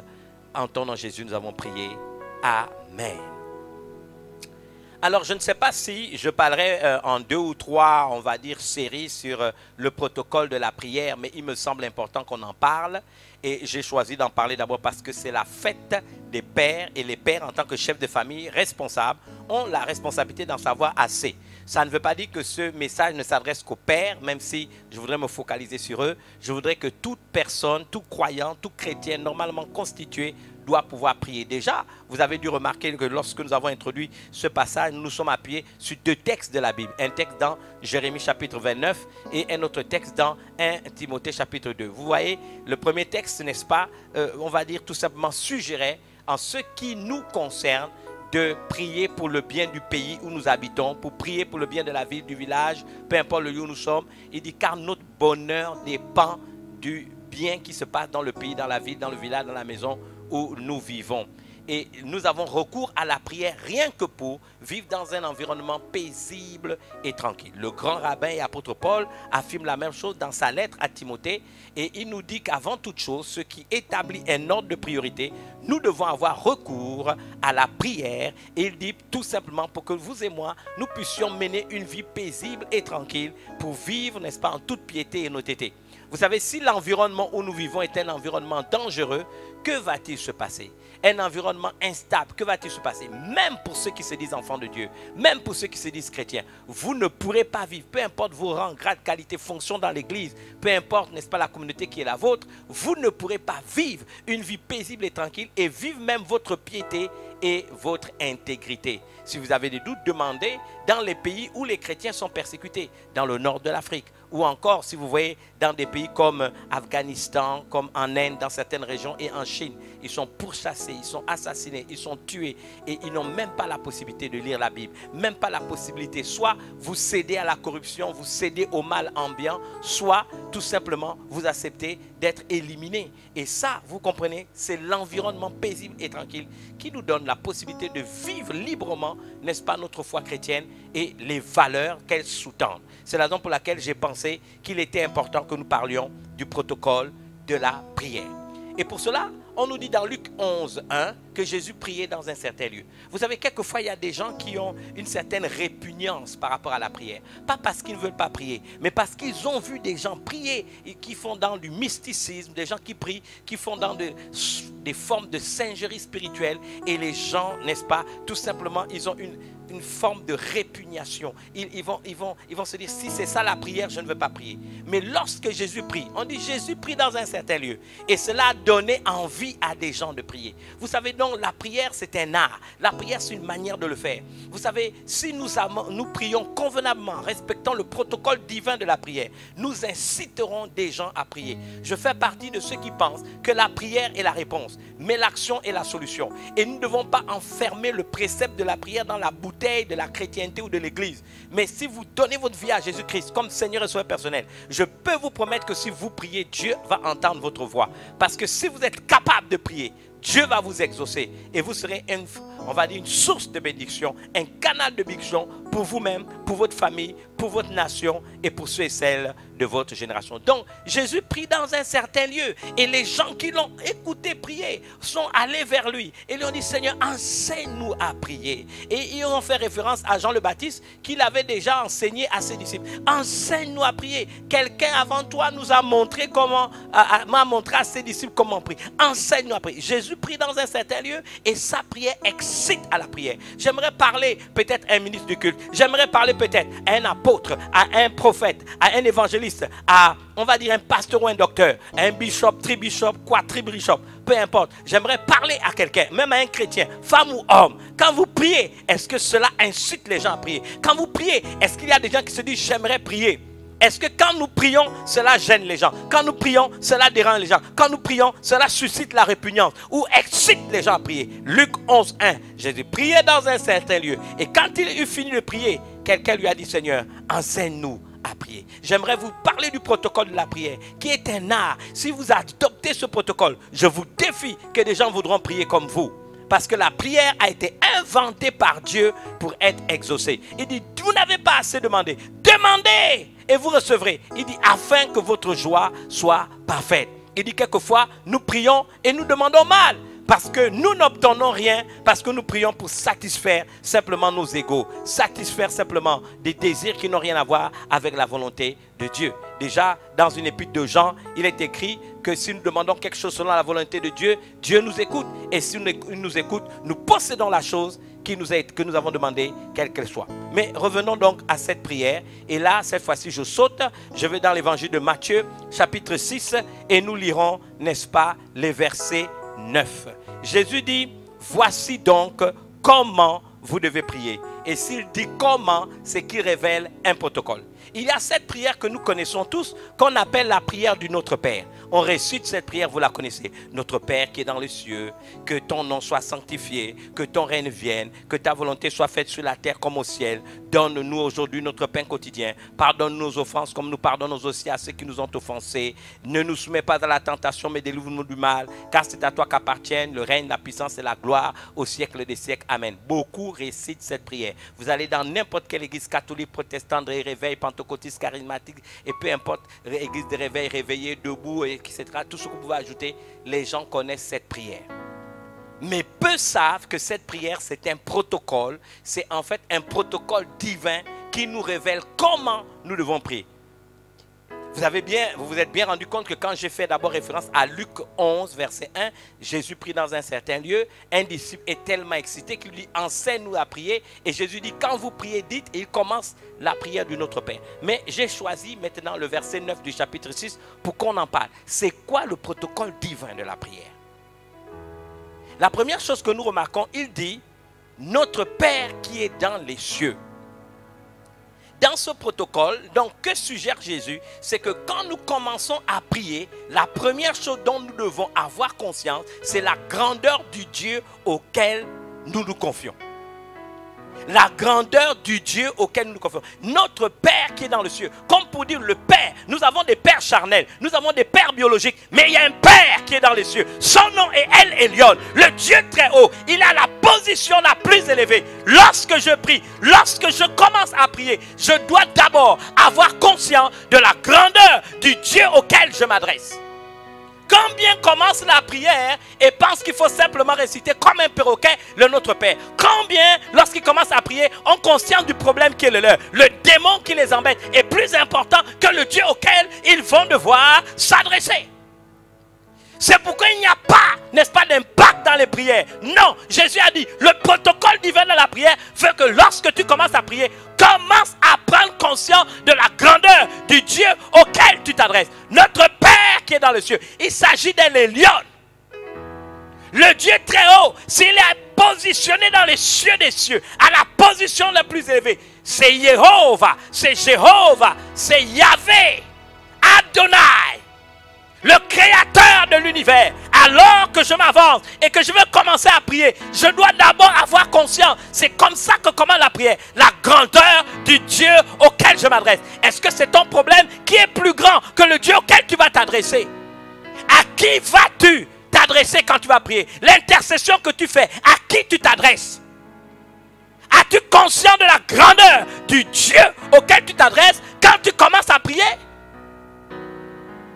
En ton nom Jésus, nous avons prié. Amen. Alors, je ne sais pas si je parlerai en 2 ou 3, on va dire, séries sur le protocole de la prière, mais il me semble important qu'on en parle. Et j'ai choisi d'en parler d'abord parce que c'est la fête des pères. Et les pères, en tant que chefs de famille responsables, ont la responsabilité d'en savoir assez. Ça ne veut pas dire que ce message ne s'adresse qu'aux pères, même si je voudrais me focaliser sur eux. Je voudrais que toute personne, tout croyant, tout chrétien normalement constitué doit pouvoir prier. Déjà, vous avez dû remarquer que lorsque nous avons introduit ce passage, nous nous sommes appuyés sur 2 textes de la Bible. Un texte dans Jérémie chapitre 29 et un autre texte dans 1 Timothée chapitre 2. Vous voyez, le premier texte, n'est-ce pas, on va dire tout simplement suggérait en ce qui nous concerne de prier pour le bien du pays où nous habitons, pour prier pour le bien de la ville, du village, peu importe le lieu où nous sommes. Il dit car notre bonheur dépend du bien qui se passe dans le pays, dans la ville, dans le village, dans la maison où nous vivons. Et nous avons recours à la prière rien que pour vivre dans un environnement paisible et tranquille. Le grand rabbin et apôtre Paul affirme la même chose dans sa lettre à Timothée. Et il nous dit qu'avant toute chose, ce qui établit un ordre de priorité, nous devons avoir recours à la prière. Et il dit tout simplement pour que vous et moi, nous puissions mener une vie paisible et tranquille pour vivre, n'est-ce pas, en toute piété et honnêteté. Vous savez, si l'environnement où nous vivons est un environnement dangereux, que va-t-il se passer? Un environnement instable, que va-t-il se passer? Même pour ceux qui se disent enfants de Dieu, même pour ceux qui se disent chrétiens, vous ne pourrez pas vivre, peu importe vos rangs, grades, qualités, fonctions dans l'église, peu importe, n'est-ce pas, la communauté qui est la vôtre, vous ne pourrez pas vivre une vie paisible et tranquille et vivre même votre piété et votre intégrité. Si vous avez des doutes, demandez dans les pays où les chrétiens sont persécutés, dans le nord de l'Afrique, ou encore si vous voyez dans des pays comme Afghanistan, comme en Inde, dans certaines régions et en Chine, ils sont pourchassés, ils sont assassinés, ils sont tués et ils n'ont même pas la possibilité de lire la Bible, même pas la possibilité, soit vous cédez à la corruption, vous cédez au mal ambiant, soit tout simplement vous acceptez d'être éliminés. Et ça, vous comprenez, c'est l'environnement paisible et tranquille qui nous donne la possibilité de vivre librement, n'est-ce pas, notre foi chrétienne et les valeurs qu'elle sous-tend. C'est la raison pour laquelle j'ai pensé qu'il était important que nous parlions du protocole de la prière. Et pour cela, on nous dit dans Luc 11, 1 que Jésus priait dans un certain lieu. Vous savez, quelquefois, il y a des gens qui ont une certaine répugnance par rapport à la prière. Pas parce qu'ils ne veulent pas prier, mais parce qu'ils ont vu des gens prier et qui font dans du mysticisme, des gens qui prient, qui font dans des formes de singerie spirituelle. Et les gens, n'est-ce pas, tout simplement, ils ont une forme de répugnation. Ils vont se dire, si c'est ça la prière, je ne veux pas prier. Mais lorsque Jésus prie, on dit Jésus prie dans un certain lieu. Et cela a donné envie à des gens de prier. Vous savez donc, la prière c'est un art. La prière c'est une manière de le faire. Vous savez, si nous prions convenablement, respectant le protocole divin de la prière, nous inciterons des gens à prier. Je fais partie de ceux qui pensent que la prière est la réponse, mais l'action est la solution. Et nous ne devons pas enfermer le précepte de la prière dans la bouteille de la chrétienté ou de l'église. Mais si vous donnez votre vie à Jésus-Christ comme Seigneur et Sauveur personnel, je peux vous promettre que si vous priez, Dieu va entendre votre voix. Parce que si vous êtes capable de prier, Dieu va vous exaucer et vous serez on va dire une source de bénédiction, un canal de bénédiction pour vous-même, pour votre famille, pour votre nation et pour ceux et celles de votre génération. Donc, Jésus prie dans un certain lieu et les gens qui l'ont écouté prier sont allés vers lui et lui ont dit, Seigneur, enseigne-nous à prier. Et ils ont fait référence à Jean le Baptiste qui l'avait déjà enseigné à ses disciples. Enseigne-nous à prier. Quelqu'un avant toi nous a montré m'a montré à ses disciples comment prier. Enseigne-nous à prier. Jésus prie dans un certain lieu et sa prière excite à la prière. J'aimerais parler peut-être à un ministre du culte. J'aimerais parler peut-être à un apôtre, à un prophète, à un évangéliste, à, on va dire, un pasteur ou un docteur, à un bishop, tribishop, quadribishop, peu importe. J'aimerais parler à quelqu'un, même à un chrétien, femme ou homme. Quand vous priez, est-ce que cela incite les gens à prier? Quand vous priez, est-ce qu'il y a des gens qui se disent, j'aimerais prier? Est-ce que quand nous prions, cela gêne les gens? Quand nous prions, cela dérange les gens? Quand nous prions, cela suscite la répugnance ou excite les gens à prier? Luc 11, 1, Jésus priait dans un certain lieu. Et quand il eut fini de prier, quelqu'un lui a dit, Seigneur, enseigne-nous à prier. J'aimerais vous parler du protocole de la prière, qui est un art. Si vous adoptez ce protocole, je vous défie que des gens voudront prier comme vous. Parce que la prière a été inventée par Dieu pour être exaucée. Il dit, vous n'avez pas assez demandé. Demandez et vous recevrez. Il dit, afin que votre joie soit parfaite. Il dit, quelquefois, nous prions et nous demandons mal. Parce que nous n'obtenons rien, parce que nous prions pour satisfaire simplement nos égos, satisfaire simplement des désirs qui n'ont rien à voir avec la volonté de Dieu. Déjà, dans une épître de Jean, il est écrit que si nous demandons quelque chose selon la volonté de Dieu, Dieu nous écoute. Et si il nous écoute, nous possédons la chose que nous avons demandé, quelle qu'elle soit. Mais revenons donc à cette prière. Et là, cette fois-ci, je saute. Je vais dans l'évangile de Matthieu, chapitre 6, et nous lirons, n'est-ce pas, les versets 9. Jésus dit, voici donc comment vous devez prier. Et s'il dit comment, c'est qu'il révèle un protocole. Il y a cette prière que nous connaissons tous, qu'on appelle la prière du Notre Père. On récite cette prière, vous la connaissez. Notre Père qui est dans les cieux, que ton nom soit sanctifié, que ton règne vienne, que ta volonté soit faite sur la terre comme au ciel. Donne-nous aujourd'hui notre pain quotidien. Pardonne nos offenses comme nous pardonnons aussi à ceux qui nous ont offensés. Ne nous soumets pas à la tentation, mais délivre-nous du mal. Car c'est à toi qu'appartiennent le règne, la puissance et la gloire au siècle des siècles. Amen. Beaucoup récitent cette prière. Vous allez dans n'importe quelle église catholique, protestante, de réveil, pentecôtiste, charismatique, et peu importe, église de réveil, réveillée, debout, etc. Tout ce que vous pouvez ajouter, les gens connaissent cette prière. Mais peu savent que cette prière, c'est un protocole. C'est en fait un protocole divin qui nous révèle comment nous devons prier. Vous vous êtes bien rendu compte que quand j'ai fait d'abord référence à Luc 11, verset 1, Jésus prie dans un certain lieu, un disciple est tellement excité qu'il lui dit, enseigne-nous à prier. Et Jésus dit, quand vous priez, dites, et il commence la prière du Notre Père. Mais j'ai choisi maintenant le verset 9 du chapitre 6 pour qu'on en parle. C'est quoi le protocole divin de la prière? La première chose que nous remarquons, il dit, notre Père qui est dans les cieux. Dans ce protocole, donc, que suggère Jésus? C'est que quand nous commençons à prier, la première chose dont nous devons avoir conscience, c'est la grandeur du Dieu auquel nous nous confions. La grandeur du Dieu auquel nous nous confions. Notre Père qui est dans le ciel. Comme pour dire le Père, nous avons des pères charnels, nous avons des pères biologiques, mais il y a un Père qui est dans les cieux. Son nom est El Elyon, le Dieu très haut. Il a la position la plus élevée. Lorsque je prie, lorsque je commence à prier, je dois d'abord avoir conscience de la grandeur du Dieu auquel je m'adresse. Quand bien commence la prière et pense qu'il faut simplement réciter comme un perroquet le Notre Père. Quand bien, lorsqu'ils commencent à prier, ont conscience du problème qui est le leur. Le démon qui les embête est plus important que le Dieu auquel ils vont devoir s'adresser. C'est pourquoi il n'y a pas, n'est-ce pas, d'impact dans les prières. Non, Jésus a dit, le protocole divin de la prière fait que lorsque tu commences à prier, commence à prendre conscience de la grandeur du Dieu auquel tu t'adresses. Notre Père qui est dans le ciel. Il s'agit d'un Elyon. Le Dieu très haut, s'il est positionné dans les cieux des cieux, à la position la plus élevée, c'est Jéhovah, c'est Jéhovah, c'est Yahvé, Adonai, le créateur de l'univers. Alors que je m'avance et que je veux commencer à prier, je dois d'abord avoir conscience. C'est comme ça que commence la prière. La grandeur du Dieu auquel je m'adresse. Est-ce que c'est ton problème qui est plus grand que le Dieu auquel tu vas t'adresser? À qui vas-tu t'adresser quand tu vas prier? L'intercession que tu fais, à qui tu t'adresses? As-tu conscience de la grandeur du Dieu auquel tu t'adresses quand tu commences à prier?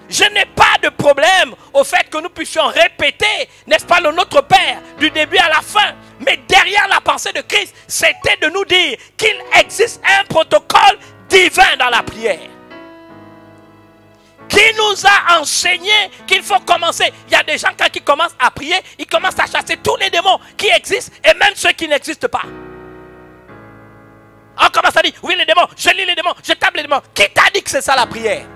Je n'ai pas de problème au fait que nous puissions répéter, n'est-ce pas, le Notre Père du début à la fin. Mais derrière la pensée de Christ, c'était de nous dire qu'il existe un protocole divin dans la prière. Qui nous a enseigné qu'il faut commencer. Il y a des gens quand ils commencent à prier, ils commencent à chasser tous les démons qui existent et même ceux qui n'existent pas. On commence à dire, oui les démons, je lis les démons, je tape les démons. Qui t'a dit que c'est ça la prière?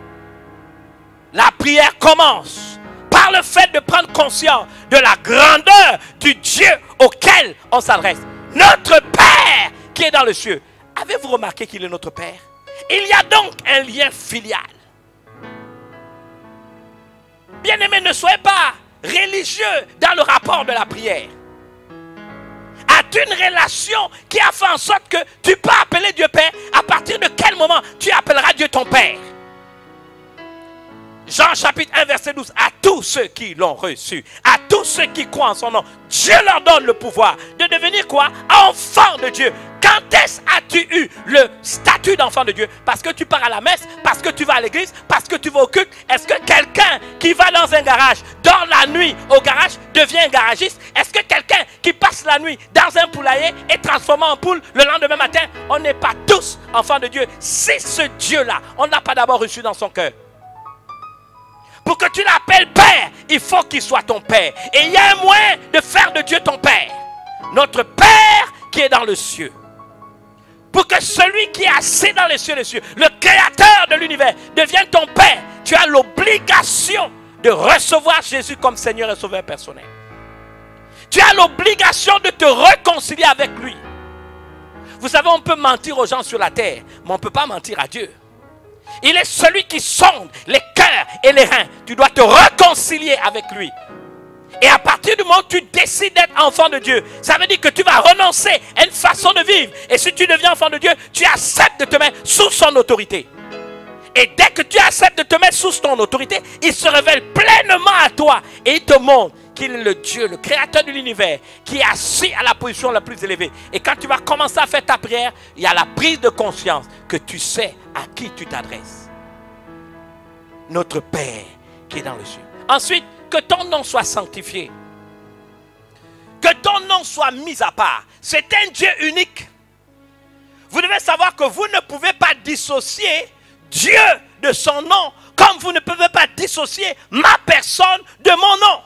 La prière commence par le fait de prendre conscience de la grandeur du Dieu auquel on s'adresse. Notre Père qui est dans le ciel. Avez-vous remarqué qu'il est notre Père? Il y a donc un lien filial. Bien-aimés, ne soyez pas religieux dans le rapport de la prière. As-tu une relation qui a fait en sorte que tu peux appeler Dieu Père? À partir de quel moment tu appelleras Dieu ton Père? Jean chapitre 1 verset 12, à tous ceux qui l'ont reçu, à tous ceux qui croient en son nom, Dieu leur donne le pouvoir de devenir quoi? Enfants de Dieu. Quand est-ce as-tu eu le statut d'enfant de Dieu? Parce que tu pars à la messe, parce que tu vas à l'église, parce que tu vas au culte. Est-ce que quelqu'un qui va dans un garage, dans la nuit au garage, devient un garagiste? Est-ce que quelqu'un qui passe la nuit dans un poulailler et transformé en poule le lendemain matin. On n'est pas tous enfants de Dieu. Si ce Dieu-là, on n'a pas d'abord reçu dans son cœur. Pour que tu l'appelles Père, il faut qu'il soit ton Père. Et il y a un moyen de faire de Dieu ton Père. Notre Père qui est dans le ciel. Pour que celui qui est assis dans les cieux, le créateur de l'univers, devienne ton Père, tu as l'obligation de recevoir Jésus comme Seigneur et Sauveur personnel. Tu as l'obligation de te réconcilier avec lui. Vous savez, on peut mentir aux gens sur la terre, mais on ne peut pas mentir à Dieu. Il est celui qui sonde les cœurs et les reins. Tu dois te réconcilier avec lui. Et à partir du moment où tu décides d'être enfant de Dieu, ça veut dire que tu vas renoncer à une façon de vivre. Et si tu deviens enfant de Dieu, tu acceptes de te mettre sous son autorité. Et dès que tu acceptes de te mettre sous ton autorité, il se révèle pleinement à toi. Et il te montre qu'il est le Dieu, le créateur de l'univers, qui est assis à la position la plus élevée. Et quand tu vas commencer à faire ta prière, il y a la prise de conscience que tu sais à qui tu t'adresses. Notre Père qui est dans le ciel. Ensuite, que ton nom soit sanctifié. Que ton nom soit mis à part. C'est un Dieu unique. Vous devez savoir que vous ne pouvez pas dissocier Dieu de son nom, comme vous ne pouvez pas dissocier ma personne de mon nom.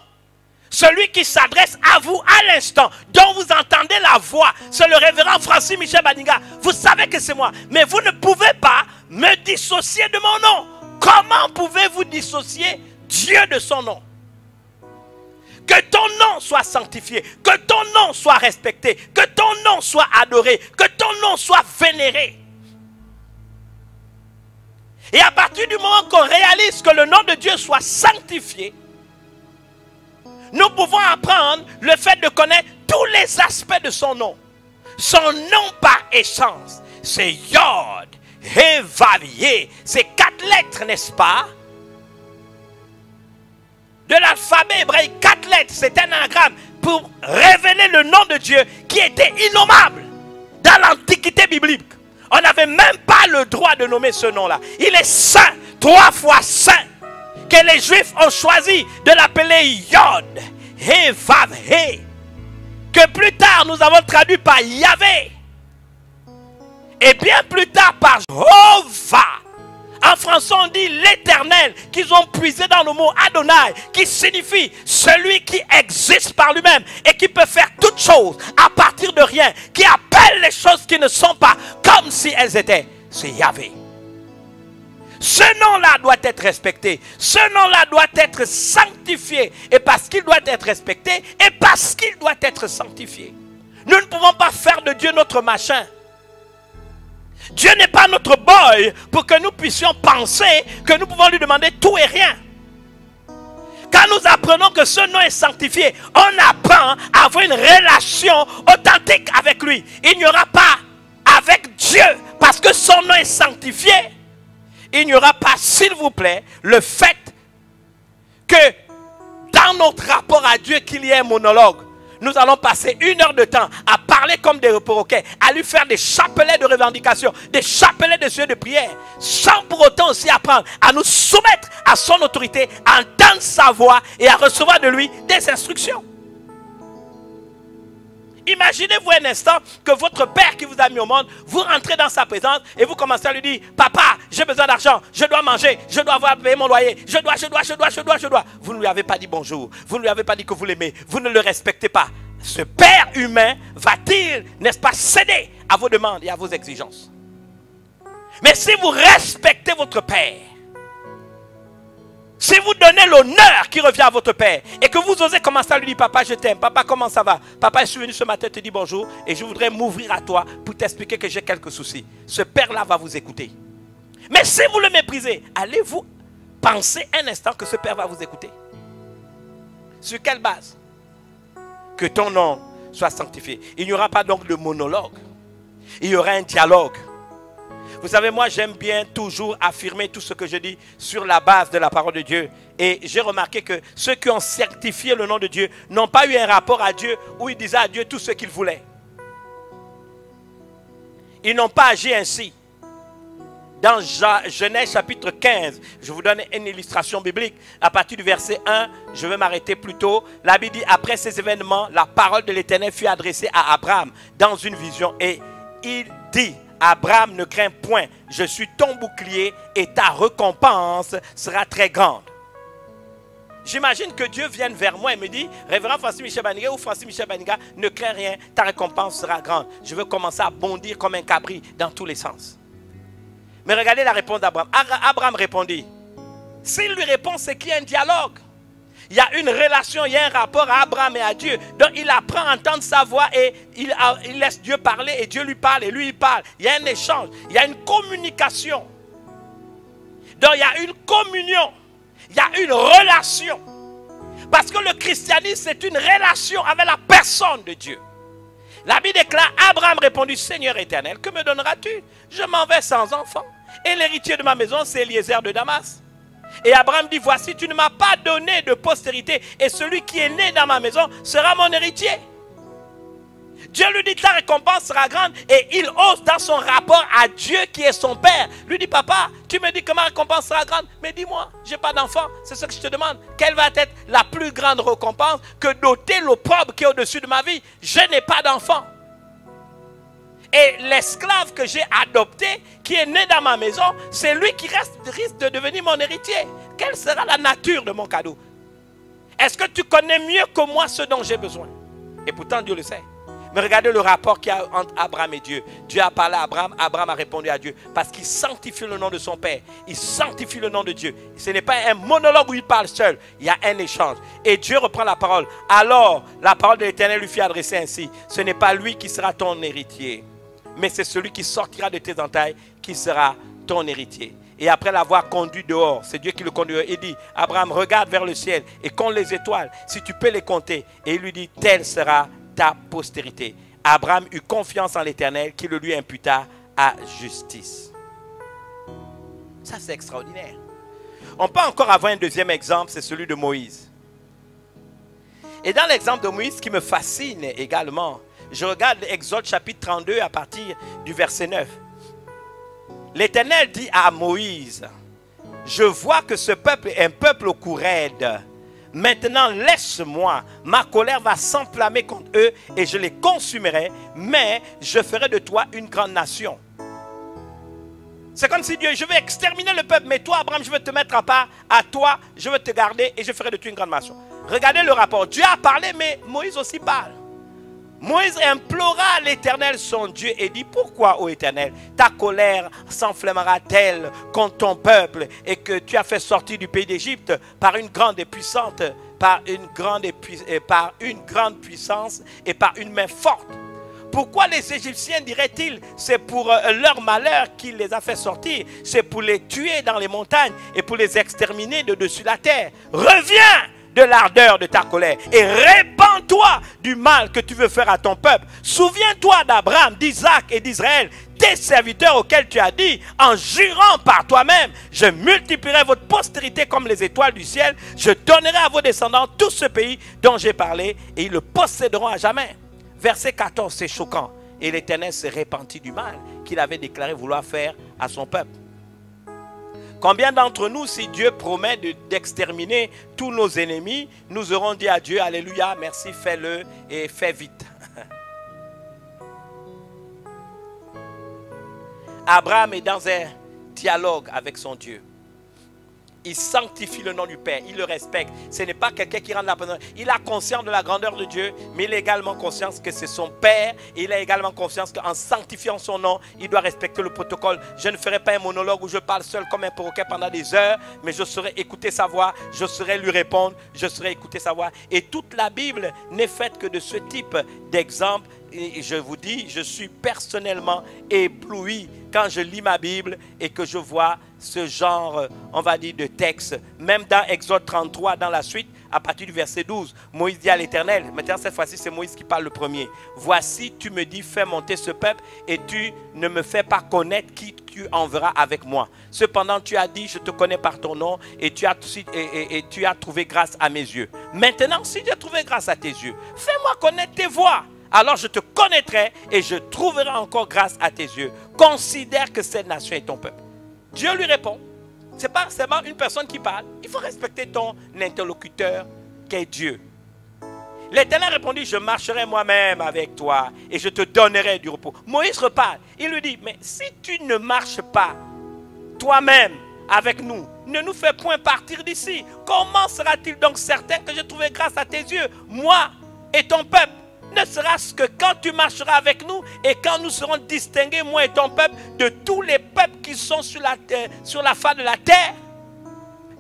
Celui qui s'adresse à vous à l'instant, dont vous entendez la voix, c'est le révérend Francis Michel Badinga. Vous savez que c'est moi, mais vous ne pouvez pas me dissocier de mon nom. Comment pouvez-vous dissocier Dieu de son nom? Que ton nom soit sanctifié, que ton nom soit respecté, que ton nom soit adoré, que ton nom soit vénéré. Et à partir du moment qu'on réalise que le nom de Dieu soit sanctifié, nous pouvons apprendre le fait de connaître tous les aspects de son nom. Son nom par essence, c'est Yod, He, Vav, Yé. C'est 4 lettres, n'est-ce pas? De l'alphabet hébraïque, 4 lettres, c'est un anagramme pour révéler le nom de Dieu qui était innommable dans l'Antiquité biblique. On n'avait même pas le droit de nommer ce nom-là. Il est saint, 3 fois saint, que les Juifs ont choisi de l'appeler Yod, He, Vav, He, que plus tard nous avons traduit par Yahvé, et bien plus tard par Jéhovah. En français, on dit l'éternel, qu'ils ont puisé dans le mot Adonai, qui signifie celui qui existe par lui-même et qui peut faire toutes choses à partir de rien, qui appelle les choses qui ne sont pas comme si elles étaient. C'est Yahvé. Ce nom-là doit être respecté. Ce nom-là doit être sanctifié. Et parce qu'il doit être respecté, et parce qu'il doit être sanctifié. Nous ne pouvons pas faire de Dieu notre machin. Dieu n'est pas notre boy pour que nous puissions penser que nous pouvons lui demander tout et rien. Quand nous apprenons que ce nom est sanctifié, on apprend à avoir une relation authentique avec lui. Il n'y aura pas avec Dieu, parce que son nom est sanctifié, il n'y aura pas, s'il vous plaît, le fait que dans notre rapport à Dieu qu'il y ait un monologue. Nous allons passer 1 heure de temps à parler comme des perroquets, à lui faire des chapelets de revendication, des chapelets de sujets de prière, sans pour autant aussi apprendre à nous soumettre à son autorité, à entendre sa voix et à recevoir de lui des instructions. Imaginez-vous un instant que votre père qui vous a mis au monde, vous rentrez dans sa présence et vous commencez à lui dire: papa, j'ai besoin d'argent, je dois manger, je dois avoir payé mon loyer, je dois. Vous ne lui avez pas dit bonjour, vous ne lui avez pas dit que vous l'aimez, vous ne le respectez pas. Ce père humain va-t-il, n'est-ce pas, céder à vos demandes et à vos exigences? Mais si vous respectez votre père, si vous donnez l'honneur qui revient à votre père et que vous osez commencer à lui dire: papa, je t'aime, papa, comment ça va? Papa, je suis venu ce matin te dire bonjour et je voudrais m'ouvrir à toi pour t'expliquer que j'ai quelques soucis. Ce père-là va vous écouter. Mais si vous le méprisez, allez-vous penser un instant que ce père va vous écouter? Sur quelle base? Que ton nom soit sanctifié. Il n'y aura pas donc de monologue. Il y aura un dialogue. Vous savez, moi j'aime bien toujours affirmer tout ce que je dis sur la base de la parole de Dieu. Et j'ai remarqué que ceux qui ont certifié le nom de Dieu n'ont pas eu un rapport à Dieu où ils disaient à Dieu tout ce qu'ils voulaient. Ils n'ont pas agi ainsi. dans Genèse chapitre 15. Je vous donne une illustration biblique. À partir du verset 1, je vais m'arrêter plus tôt. La Bible dit, après ces événements, la parole de l'Éternel fut adressée à Abraham dans une vision. Et il dit, Abraham, ne crains point, je suis ton bouclier et ta récompense sera très grande. J'imagine que Dieu vienne vers moi et me dit, révérend Francis Michel Baniga ou Francis Michel Baniga, ne crains rien, ta récompense sera grande. Je veux commencer à bondir comme un cabri dans tous les sens. Mais regardez la réponse d'Abraham. Abraham répondit. S'il lui répond, c'est qu'il y a un dialogue. Il y a une relation, il y a un rapport à Abraham et à Dieu. Donc il apprend à entendre sa voix et il laisse Dieu parler et Dieu lui parle et lui il parle. Il y a un échange, il y a une communication. Donc il y a une communion. Il y a une relation. Parce que le christianisme, c'est une relation avec la personne de Dieu. La Bible déclare, Abraham répondit, Seigneur éternel, que me donneras-tu? Je m'en vais sans enfant. Et l'héritier de ma maison, c'est Eliezer de Damas. Et Abraham dit, voici, tu ne m'as pas donné de postérité. Et celui qui est né dans ma maison sera mon héritier. Dieu lui dit, ta récompense sera grande. Et il ose dans son rapport à Dieu qui est son père. Lui dit, papa, tu me dis que ma récompense sera grande. Mais dis-moi, je n'ai pas d'enfant. C'est ce que je te demande. Quelle va être la plus grande récompense que d'ôter l'opprobre qui est au-dessus de ma vie? Je n'ai pas d'enfant. Et l'esclave que j'ai adopté, qui est né dans ma maison, c'est lui qui risque de devenir mon héritier. Quelle sera la nature de mon cadeau? Est-ce que tu connais mieux que moi ce dont j'ai besoin? Et pourtant Dieu le sait. Mais regardez le rapport qu'il y a entre Abraham et Dieu. Dieu a parlé à Abraham, Abraham a répondu à Dieu. Parce qu'il sanctifie le nom de son Père. Il sanctifie le nom de Dieu. Ce n'est pas un monologue où il parle seul. Il y a un échange. Et Dieu reprend la parole. Alors, la parole de l'Éternel lui fit adresser ainsi. Ce n'est pas lui qui sera ton héritier, mais c'est celui qui sortira de tes entrailles qui sera ton héritier. Et après l'avoir conduit dehors, c'est Dieu qui le conduit. Il dit, Abraham, regarde vers le ciel et compte les étoiles, si tu peux les compter. Et il lui dit, telle sera ta postérité. Abraham eut confiance en l'Éternel qui le lui imputa à justice. Ça, c'est extraordinaire. On peut encore avoir un deuxième exemple, c'est celui de Moïse. Et dans l'exemple de Moïse, ce qui me fascine également, je regarde Exode chapitre 32 à partir du verset 9. L'Éternel dit à Moïse, je vois que ce peuple est un peuple au cou raide. Maintenant laisse-moi, ma colère va s'enflammer contre eux et je les consumerai, mais je ferai de toi une grande nation. C'est comme si Dieu, je vais exterminer le peuple, mais toi Abraham, je vais te mettre à part, à toi, je vais te garder et je ferai de toi une grande nation. Regardez le rapport, Dieu a parlé, mais Moïse aussi parle. Moïse implora l'Éternel son Dieu et dit, pourquoi, ô Éternel, ta colère s'enflammera-t-elle contre ton peuple et que tu as fait sortir du pays d'Égypte par une grande et puissante, par une grande puissance et par une main forte? Pourquoi les Égyptiens diraient-ils, c'est pour leur malheur qu'il les a fait sortir, c'est pour les tuer dans les montagnes et pour les exterminer de dessus la terre? Reviens de l'ardeur de ta colère et répands-toi du mal que tu veux faire à ton peuple. Souviens-toi d'Abraham, d'Isaac et d'Israël, tes serviteurs auxquels tu as dit, en jurant par toi-même, je multiplierai votre postérité comme les étoiles du ciel, je donnerai à vos descendants tout ce pays dont j'ai parlé et ils le posséderont à jamais. Verset 14, c'est choquant. Et l'Éternel se repentit du mal qu'il avait déclaré vouloir faire à son peuple. Combien d'entre nous, si Dieu promet d'exterminer tous nos ennemis, nous aurons dit à Dieu, alléluia, merci, fais-le et fais vite. Abraham est dans un dialogue avec son Dieu. Il sanctifie le nom du Père, il le respecte. Ce n'est pas quelqu'un qui rentre la personne. Il a conscience de la grandeur de Dieu, mais il a également conscience que c'est son Père. Et il a également conscience qu'en sanctifiant son nom, il doit respecter le protocole. Je ne ferai pas un monologue où je parle seul comme un perroquet pendant des heures, mais je saurai écouter sa voix, je saurai lui répondre, je saurai écouter sa voix. Et toute la Bible n'est faite que de ce type d'exemple. Et je vous dis, je suis personnellement ébloui quand je lis ma Bible et que je vois ce genre, on va dire, de texte. Même dans Exode 33, dans la suite, à partir du verset 12, Moïse dit à l'Éternel, maintenant cette fois-ci c'est Moïse qui parle le premier. Voici, tu me dis, fais monter ce peuple et tu ne me fais pas connaître qui tu enverras avec moi. Cependant, tu as dit, je te connais par ton nom et tu as trouvé grâce à mes yeux. Maintenant, si j'ai trouvé grâce à tes yeux, fais-moi connaître tes voies. Alors je te connaîtrai et je trouverai encore grâce à tes yeux. Considère que cette nation est ton peuple. Dieu lui répond. Ce n'est pas seulement une personne qui parle. Il faut respecter ton interlocuteur qui est Dieu. L'Éternel répondit, je marcherai moi-même avec toi et je te donnerai du repos. Moïse reparle. Il lui dit, mais si tu ne marches pas toi-même avec nous, ne nous fais point partir d'ici. Comment sera-t-il donc certain que j'ai trouvé grâce à tes yeux, moi et ton peuple? Ne sera-ce que quand tu marcheras avec nous et quand nous serons distingués, moi et ton peuple, de tous les peuples qui sont sur la face de la terre.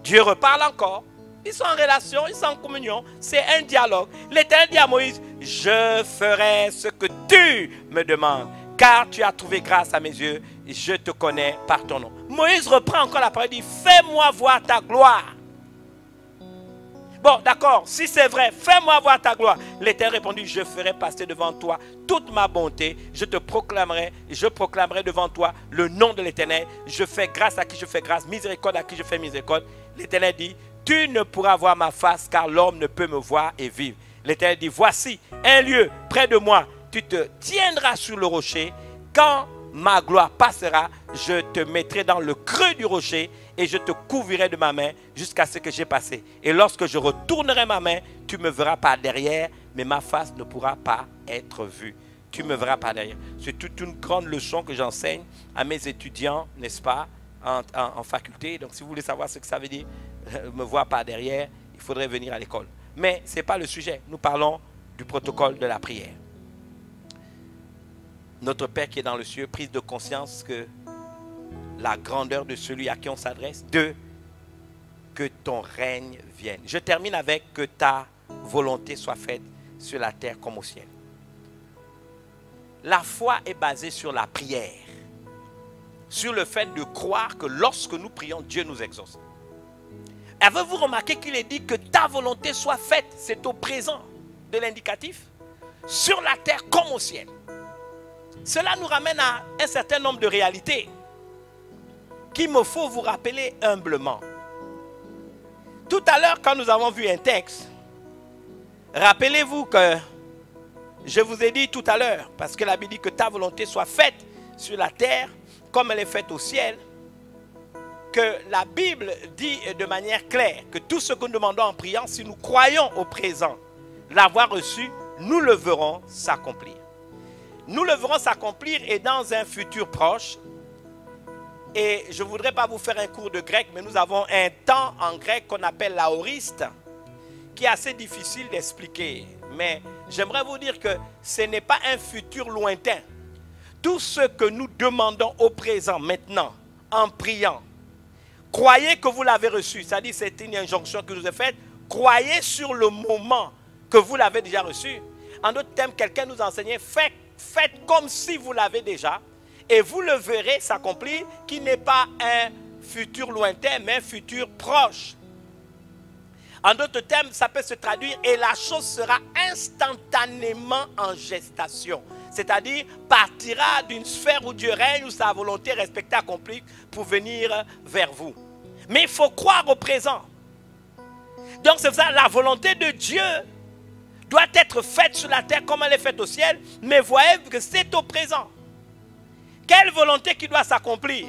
Dieu reparle encore. Ils sont en relation, ils sont en communion. C'est un dialogue. L'Éternel dit à Moïse, je ferai ce que tu me demandes, car tu as trouvé grâce à mes yeux, et je te connais par ton nom. Moïse reprend encore la parole et dit, fais-moi voir ta gloire. Bon, d'accord, si c'est vrai, fais-moi voir ta gloire. L'Éternel répondit, je ferai passer devant toi toute ma bonté, je proclamerai devant toi le nom de l'Éternel. Je fais grâce à qui je fais grâce, miséricorde à qui je fais miséricorde. L'Éternel dit, tu ne pourras voir ma face, car l'homme ne peut me voir et vivre. L'Éternel dit, voici un lieu près de moi, tu te tiendras sur le rocher. Quand ma gloire passera, je te mettrai dans le creux du rocher et je te couvrirai de ma main jusqu'à ce que j'ai passé. Et lorsque je retournerai ma main, tu me verras par derrière, mais ma face ne pourra pas être vue. Tu me verras par derrière. C'est toute une grande leçon que j'enseigne à mes étudiants, n'est-ce pas, en faculté. Donc si vous voulez savoir ce que ça veut dire, me voir par derrière, il faudrait venir à l'école. Mais ce n'est pas le sujet. Nous parlons du protocole de la prière. Notre Père qui est dans le ciel, prise de conscience que la grandeur de celui à qui on s'adresse, que ton règne vienne. Je termine avec que ta volonté soit faite sur la terre comme au ciel. La foi est basée sur la prière, sur le fait de croire que lorsque nous prions, Dieu nous exauce. Avez-vous remarqué qu'il est dit que ta volonté soit faite, c'est au présent de l'indicatif, sur la terre comme au ciel. Cela nous ramène à un certain nombre de réalités qu'il me faut vous rappeler humblement. Tout à l'heure, quand nous avons vu un texte, rappelez-vous que je vous ai dit tout à l'heure, parce que la Bible dit que ta volonté soit faite sur la terre comme elle est faite au ciel, que la Bible dit de manière claire que tout ce que nous demandons en priant, si nous croyons au présent, l'avoir reçu, nous le verrons s'accomplir. Nous le verrons s'accomplir et dans un futur proche. Et je ne voudrais pas vous faire un cours de grec, mais nous avons un temps en grec qu'on appelle l'aoriste, qui est assez difficile d'expliquer. Mais j'aimerais vous dire que ce n'est pas un futur lointain. Tout ce que nous demandons au présent, maintenant, en priant, croyez que vous l'avez reçu. C'est-à-dire, c'est une injonction que nous est faite. Croyez sur le moment que vous l'avez déjà reçu. En d'autres termes, quelqu'un nous enseignait, faites comme si vous l'avez déjà. Et vous le verrez s'accomplir, qui n'est pas un futur lointain, mais un futur proche. En d'autres termes, ça peut se traduire et la chose sera instantanément en gestation. C'est-à-dire, partira d'une sphère où Dieu règne, où sa volonté est respectée, accomplie, pour venir vers vous. Mais il faut croire au présent. Donc c'est ça, la volonté de Dieu doit être faite sur la terre comme elle est faite au ciel, mais voyez que c'est au présent. Quelle volonté qui doit s'accomplir?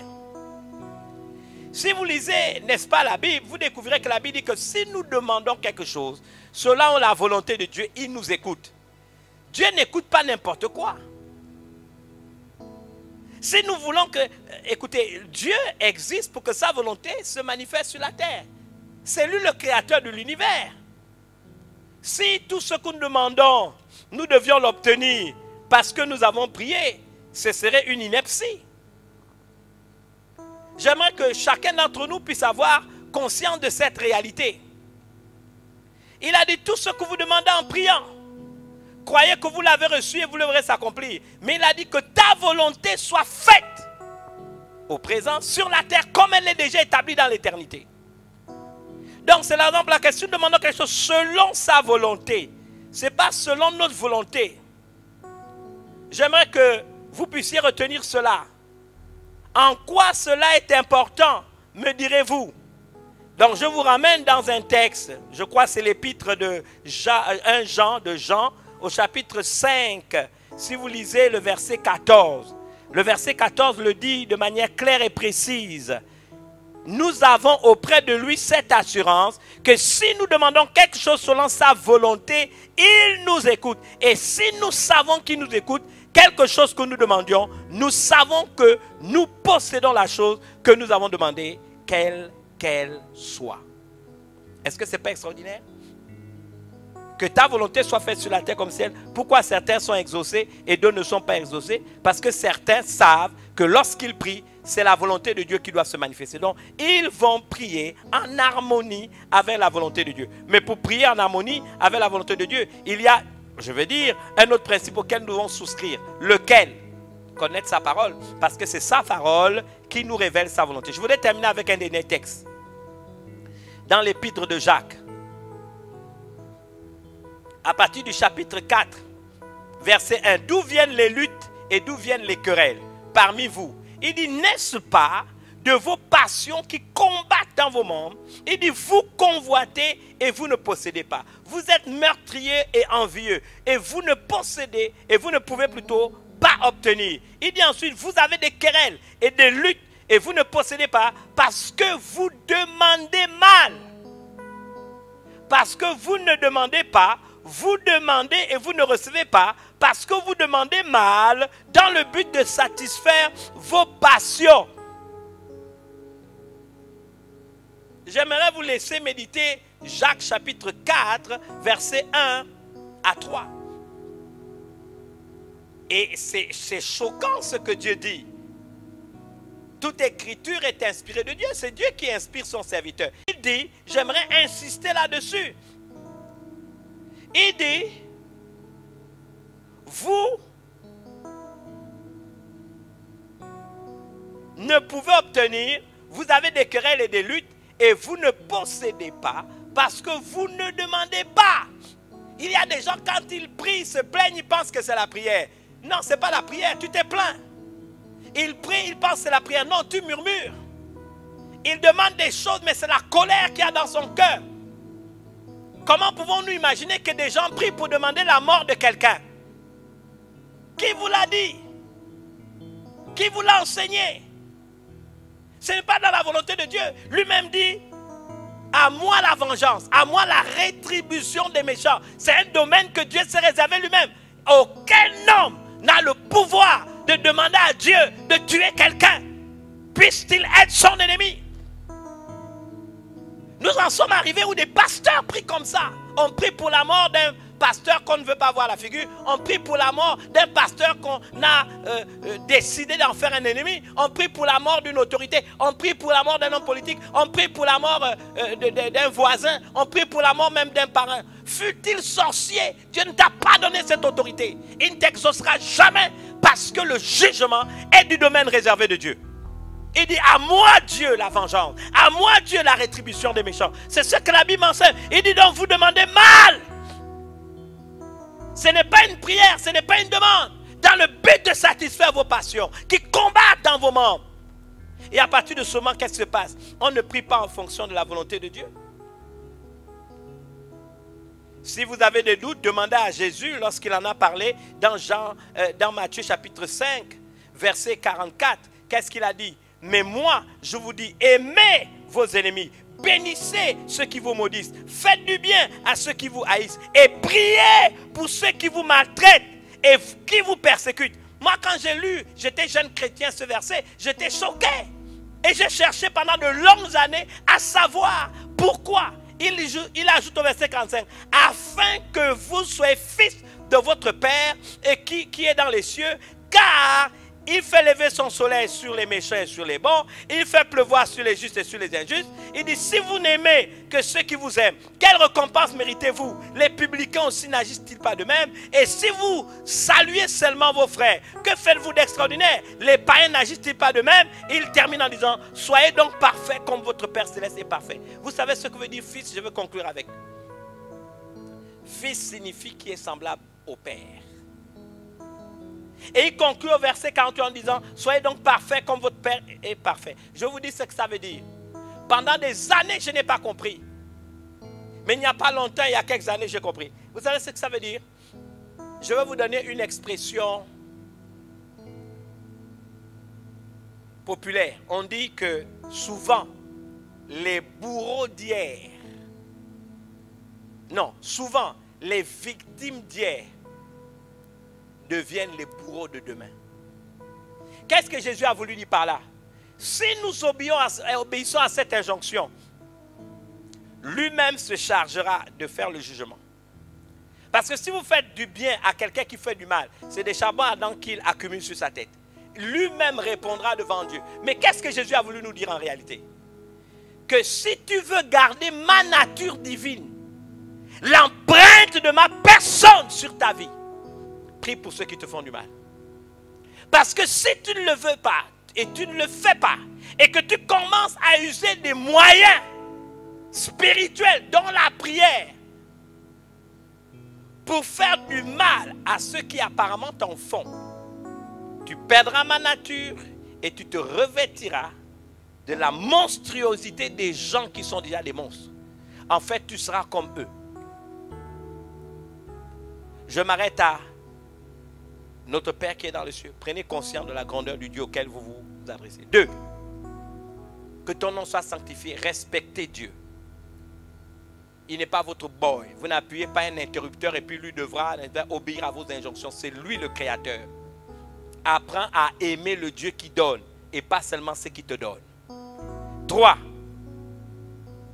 Si vous lisez, n'est-ce pas, la Bible, vous découvrirez que la Bible dit que si nous demandons quelque chose, selon la volonté de Dieu, il nous écoute. Dieu n'écoute pas n'importe quoi. Si nous voulons que, écoutez, Dieu existe pour que sa volonté se manifeste sur la terre. C'est lui le créateur de l'univers. Si tout ce que nous demandons, nous devions l'obtenir parce que nous avons prié, ce serait une ineptie. J'aimerais que chacun d'entre nous puisse avoir conscience de cette réalité. Il a dit tout ce que vous demandez en priant. Croyez que vous l'avez reçu et vous le verrez s'accomplir. Mais il a dit que ta volonté soit faite au présent sur la terre comme elle est déjà établie dans l'éternité. Donc c'est la raison pour laquelle si nous demandons quelque chose selon sa volonté, ce n'est pas selon notre volonté. J'aimerais que vous puissiez retenir cela. En quoi cela est important, me direz-vous? Donc je vous ramène dans un texte, je crois que c'est l'épître de Jean, au chapitre 5, si vous lisez le verset 14. Le verset 14 le dit de manière claire et précise. nous avons auprès de lui cette assurance que si nous demandons quelque chose selon sa volonté, il nous écoute. Et si nous savons qu'il nous écoute, quelque chose que nous demandions, nous savons que nous possédons la chose que nous avons demandée, quelle qu'elle soit. Est-ce que ce n'est pas extraordinaire? Que ta volonté soit faite sur la terre comme ciel. Pourquoi certains sont exaucés et d'autres ne sont pas exaucés? Parce que certains savent que lorsqu'ils prient, c'est la volonté de Dieu qui doit se manifester. Donc, ils vont prier en harmonie avec la volonté de Dieu. Mais pour prier en harmonie avec la volonté de Dieu, il y a, je veux dire, un autre principe auquel nous devons souscrire. Lequel? Connaître sa parole. Parce que c'est sa parole qui nous révèle sa volonté. Je voudrais terminer avec un dernier texte. Dans l'épître de Jacques. À partir du chapitre 4, verset 1. D'où viennent les luttes et d'où viennent les querelles parmi vous? Il dit, n'est-ce pas de vos passions qui combattent dans vos membres? Il dit, vous convoitez et vous ne possédez pas. Vous êtes meurtriers et envieux et vous ne possédez et vous ne pouvez plutôt pas obtenir. Il dit ensuite, vous avez des querelles et des luttes et vous ne possédez pas parce que vous demandez mal. Parce que vous ne demandez pas, vous demandez et vous ne recevez pas parce que vous demandez mal dans le but de satisfaire vos passions. J'aimerais vous laisser méditer Jacques chapitre 4, verset 1 à 3. Et c'est choquant ce que Dieu dit. Toute écriture est inspirée de Dieu. C'est Dieu qui inspire son serviteur. Il dit, j'aimerais insister là-dessus. Il dit, vous ne pouvez obtenir, vous avez des querelles et des luttes et vous ne possédez pas parce que vous ne demandez pas. Il y a des gens quand ils prient, se plaignent, ils pensent que c'est la prière. Non, ce n'est pas la prière, tu t'es plaint. Ils prient, ils pensent que c'est la prière. Non, tu murmures. Ils demandent des choses, mais c'est la colère qu'il y a dans son cœur. Comment pouvons-nous imaginer que des gens prient pour demander la mort de quelqu'un? Qui vous l'a dit? Qui vous l'a enseigné? Ce n'est pas dans la volonté de Dieu. Lui-même dit, à moi la vengeance, à moi la rétribution des méchants. C'est un domaine que Dieu s'est réservé lui-même. Aucun homme n'a le pouvoir de demander à Dieu de tuer quelqu'un. Puisse-t-il être son ennemi? Nous en sommes arrivés où des pasteurs prient comme ça. On prie pour la mort d'un pasteur qu'on ne veut pas voir la figure. On prie pour la mort d'un pasteur qu'on a décidé d'en faire un ennemi. On prie pour la mort d'une autorité. On prie pour la mort d'un homme politique. On prie pour la mort d'un voisin. On prie pour la mort même d'un parrain. Fût-il sorcier, Dieu ne t'a pas donné cette autorité. Il ne t'exaucera jamais parce que le jugement est du domaine réservé de Dieu. Il dit, à moi Dieu la vengeance, à moi Dieu la rétribution des méchants. C'est ce que la Bible enseigne. Il dit donc, vous demandez mal. Ce n'est pas une prière, ce n'est pas une demande. Dans le but de satisfaire vos passions, qui combattent dans vos membres. Et à partir de ce moment, qu'est-ce qui se passe? On ne prie pas en fonction de la volonté de Dieu. Si vous avez des doutes, demandez à Jésus lorsqu'il en a parlé dans Matthieu chapitre 5, verset 44. Qu'est-ce qu'il a dit? Mais moi, je vous dis, aimez vos ennemis, bénissez ceux qui vous maudissent, faites du bien à ceux qui vous haïssent et priez pour ceux qui vous maltraitent et qui vous persécutent. Moi, quand j'ai lu, j'étais jeune chrétien, ce verset, j'étais choqué. Et j'ai cherché pendant de longues années à savoir pourquoi. Il ajoute au verset 45, afin que vous soyez fils de votre Père et qui est dans les cieux, car il fait lever son soleil sur les méchants et sur les bons. Il fait pleuvoir sur les justes et sur les injustes. Il dit, si vous n'aimez que ceux qui vous aiment, quelle récompense méritez-vous? Les publicains aussi n'agissent-ils pas de même? Et si vous saluez seulement vos frères, que faites-vous d'extraordinaire? Les païens n'agissent-ils pas de même? Il termine en disant, soyez donc parfaits comme votre Père Céleste est parfait. Vous savez ce que veut dire fils? Je veux conclure avec. Fils signifie qui est semblable au Père. Et il conclut au verset 48 en disant, soyez donc parfaits comme votre Père est parfait. Je vous dis ce que ça veut dire. Pendant des années, je n'ai pas compris. Mais il n'y a pas longtemps, il y a quelques années, j'ai compris. Vous savez ce que ça veut dire? Je vais vous donner une expression populaire. On dit que souvent, les bourreaux d'hier, non, souvent les victimes d'hier deviennent les bourreaux de demain. Qu'est-ce que Jésus a voulu dire par là? Si nous obéissons à cette injonction, lui-même se chargera de faire le jugement. Parce que si vous faites du bien à quelqu'un qui fait du mal, c'est des charbons ardents qu'il accumule sur sa tête. Lui-même répondra devant Dieu. Mais qu'est-ce que Jésus a voulu nous dire en réalité? Que si tu veux garder ma nature divine, l'empreinte de ma personne sur ta vie, prie pour ceux qui te font du mal. Parce que si tu ne le veux pas et tu ne le fais pas et que tu commences à user des moyens spirituels dans la prière pour faire du mal à ceux qui apparemment t'en font, tu perdras ma nature et tu te revêtiras de la monstruosité des gens qui sont déjà des monstres. En fait, tu seras comme eux. Je m'arrête à notre Père qui est dans les cieux. Prenez conscience de la grandeur du Dieu auquel vous vous adressez. 2. Que ton nom soit sanctifié. Respectez Dieu. Il n'est pas votre boy. Vous n'appuyez pas un interrupteur et puis lui devra obéir à vos injonctions. C'est lui le créateur. Apprends à aimer le Dieu qui donne et pas seulement ce qui te donne. 3.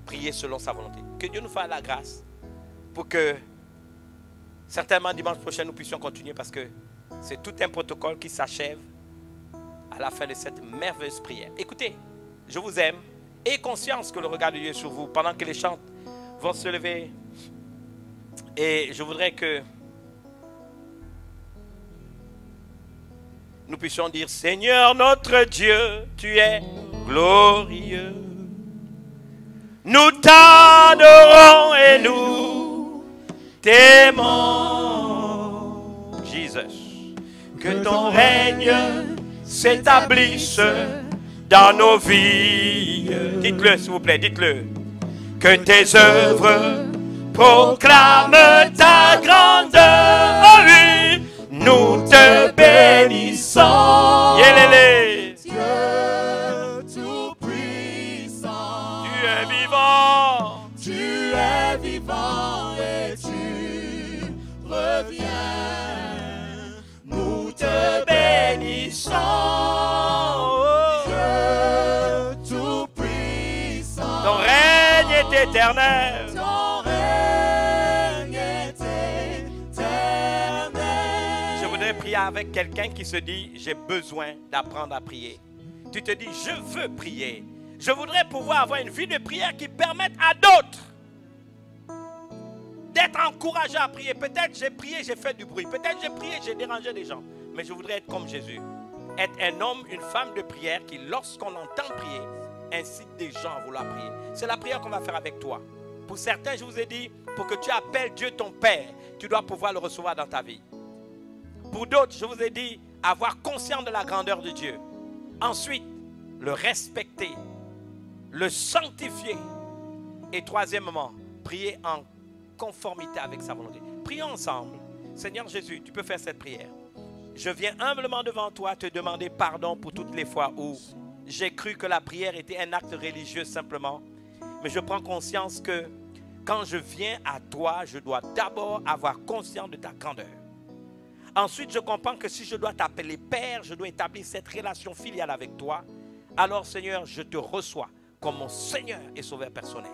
Priez selon sa volonté. Que Dieu nous fasse la grâce pour que certainement dimanche prochain nous puissions continuer, parce que c'est tout un protocole qui s'achève à la fin de cette merveilleuse prière. Écoutez, je vous aime. Ayez conscience que le regard de Dieu est sur vous pendant que les chants vont se lever. Et je voudrais que nous puissions dire: Seigneur notre Dieu, tu es glorieux. Nous t'adorons et nous t'aimons. Jesus. Que ton règne s'établisse dans nos vies. Dites-le s'il vous plaît, dites-le. Que tes œuvres proclament ta grandeur. Oh oui, nous te bénissons. Yélélé. Dieu tout-puissant, Tu es vivant. tu es vivant et tu reviens. Nous te bénissons, Dieu tout-puissant. Ton règne est éternel. Ton règne est éternel. Je voudrais prier avec quelqu'un qui se dit: j'ai besoin d'apprendre à prier. Tu te dis: je veux prier. Je voudrais pouvoir avoir une vie de prière qui permette à d'autres d'être encouragés à prier. Peut-être j'ai prié, j'ai fait du bruit. Peut-être j'ai prié, j'ai dérangé des gens. Mais je voudrais être comme Jésus. Être un homme, une femme de prière qui, lorsqu'on entend prier, incite des gens à vouloir prier. C'est la prière qu'on va faire avec toi. Pour certains, je vous ai dit, pour que tu appelles Dieu ton Père, tu dois pouvoir le recevoir dans ta vie. Pour d'autres, je vous ai dit, avoir conscience de la grandeur de Dieu. Ensuite, le respecter, le sanctifier. Et troisièmement, prier en conformité avec sa volonté. Prions ensemble. Seigneur Jésus, tu peux faire cette prière. Je viens humblement devant toi te demander pardon pour toutes les fois où j'ai cru que la prière était un acte religieux simplement. Mais je prends conscience que quand je viens à toi, je dois d'abord avoir conscience de ta grandeur. Ensuite, je comprends que si je dois t'appeler Père, je dois établir cette relation filiale avec toi. Alors Seigneur, je te reçois comme mon Seigneur et Sauveur personnel.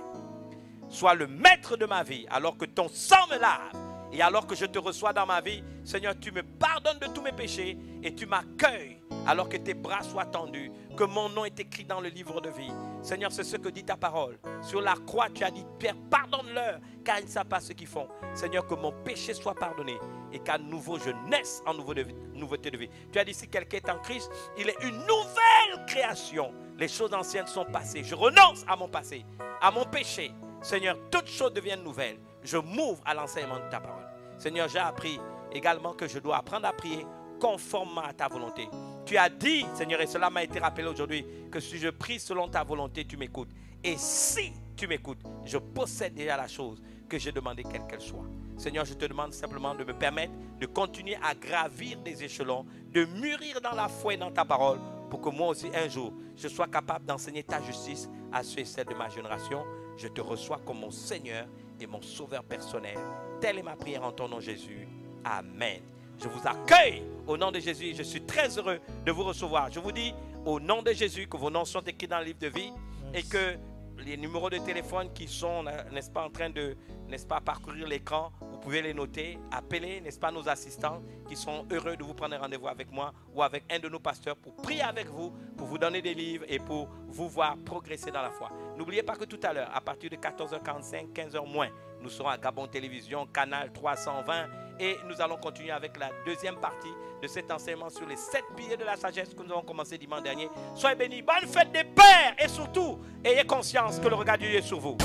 Sois le maître de ma vie alors que ton sang me lave. Et alors que je te reçois dans ma vie, Seigneur, tu me pardonnes de tous mes péchés et tu m'accueilles alors que tes bras soient tendus, que mon nom est écrit dans le livre de vie. Seigneur, c'est ce que dit ta parole. Sur la croix, tu as dit: Père, pardonne-leur car ils ne savent pas ce qu'ils font. Seigneur, que mon péché soit pardonné et qu'à nouveau je naisse en nouveauté de vie. Tu as dit: si quelqu'un est en Christ, il est une nouvelle création. Les choses anciennes sont passées. Je renonce à mon passé, à mon péché. Seigneur, toutes choses deviennent nouvelles. Je m'ouvre à l'enseignement de ta parole. Seigneur, j'ai appris également que je dois apprendre à prier conformément à ta volonté. Tu as dit, Seigneur, et cela m'a été rappelé aujourd'hui, que si je prie selon ta volonté, tu m'écoutes. Et si tu m'écoutes, je possède déjà la chose que j'ai demandé, quelle qu'elle soit. Seigneur, je te demande simplement de me permettre de continuer à gravir des échelons, de mûrir dans la foi et dans ta parole, pour que moi aussi un jour, je sois capable d'enseigner ta justice à ceux et celles de ma génération. Je te reçois comme mon Seigneur et mon Sauveur personnel. Telle est ma prière en ton nom, Jésus. Amen. Je vous accueille au nom de Jésus. Je suis très heureux de vous recevoir. Je vous dis au nom de Jésus que vos noms sont écrits dans le livre de vie et que les numéros de téléphone qui sont, n'est-ce pas, en train de, n'est-ce pas, parcourir l'écran, vous pouvez les noter, appeler, n'est-ce pas, nos assistants qui sont heureux de vous prendre rendez-vous avec moi ou avec un de nos pasteurs pour prier avec vous, pour vous donner des livres et pour vous voir progresser dans la foi. N'oubliez pas que tout à l'heure, à partir de 14h45, 15h moins, nous serons à Gabon Télévision, canal 320 et nous allons continuer avec la deuxième partie de cet enseignement sur les 7 piliers de la sagesse que nous avons commencé dimanche dernier. Soyez bénis, bonne fête des pères et surtout, ayez conscience que le regard de Dieu est sur vous.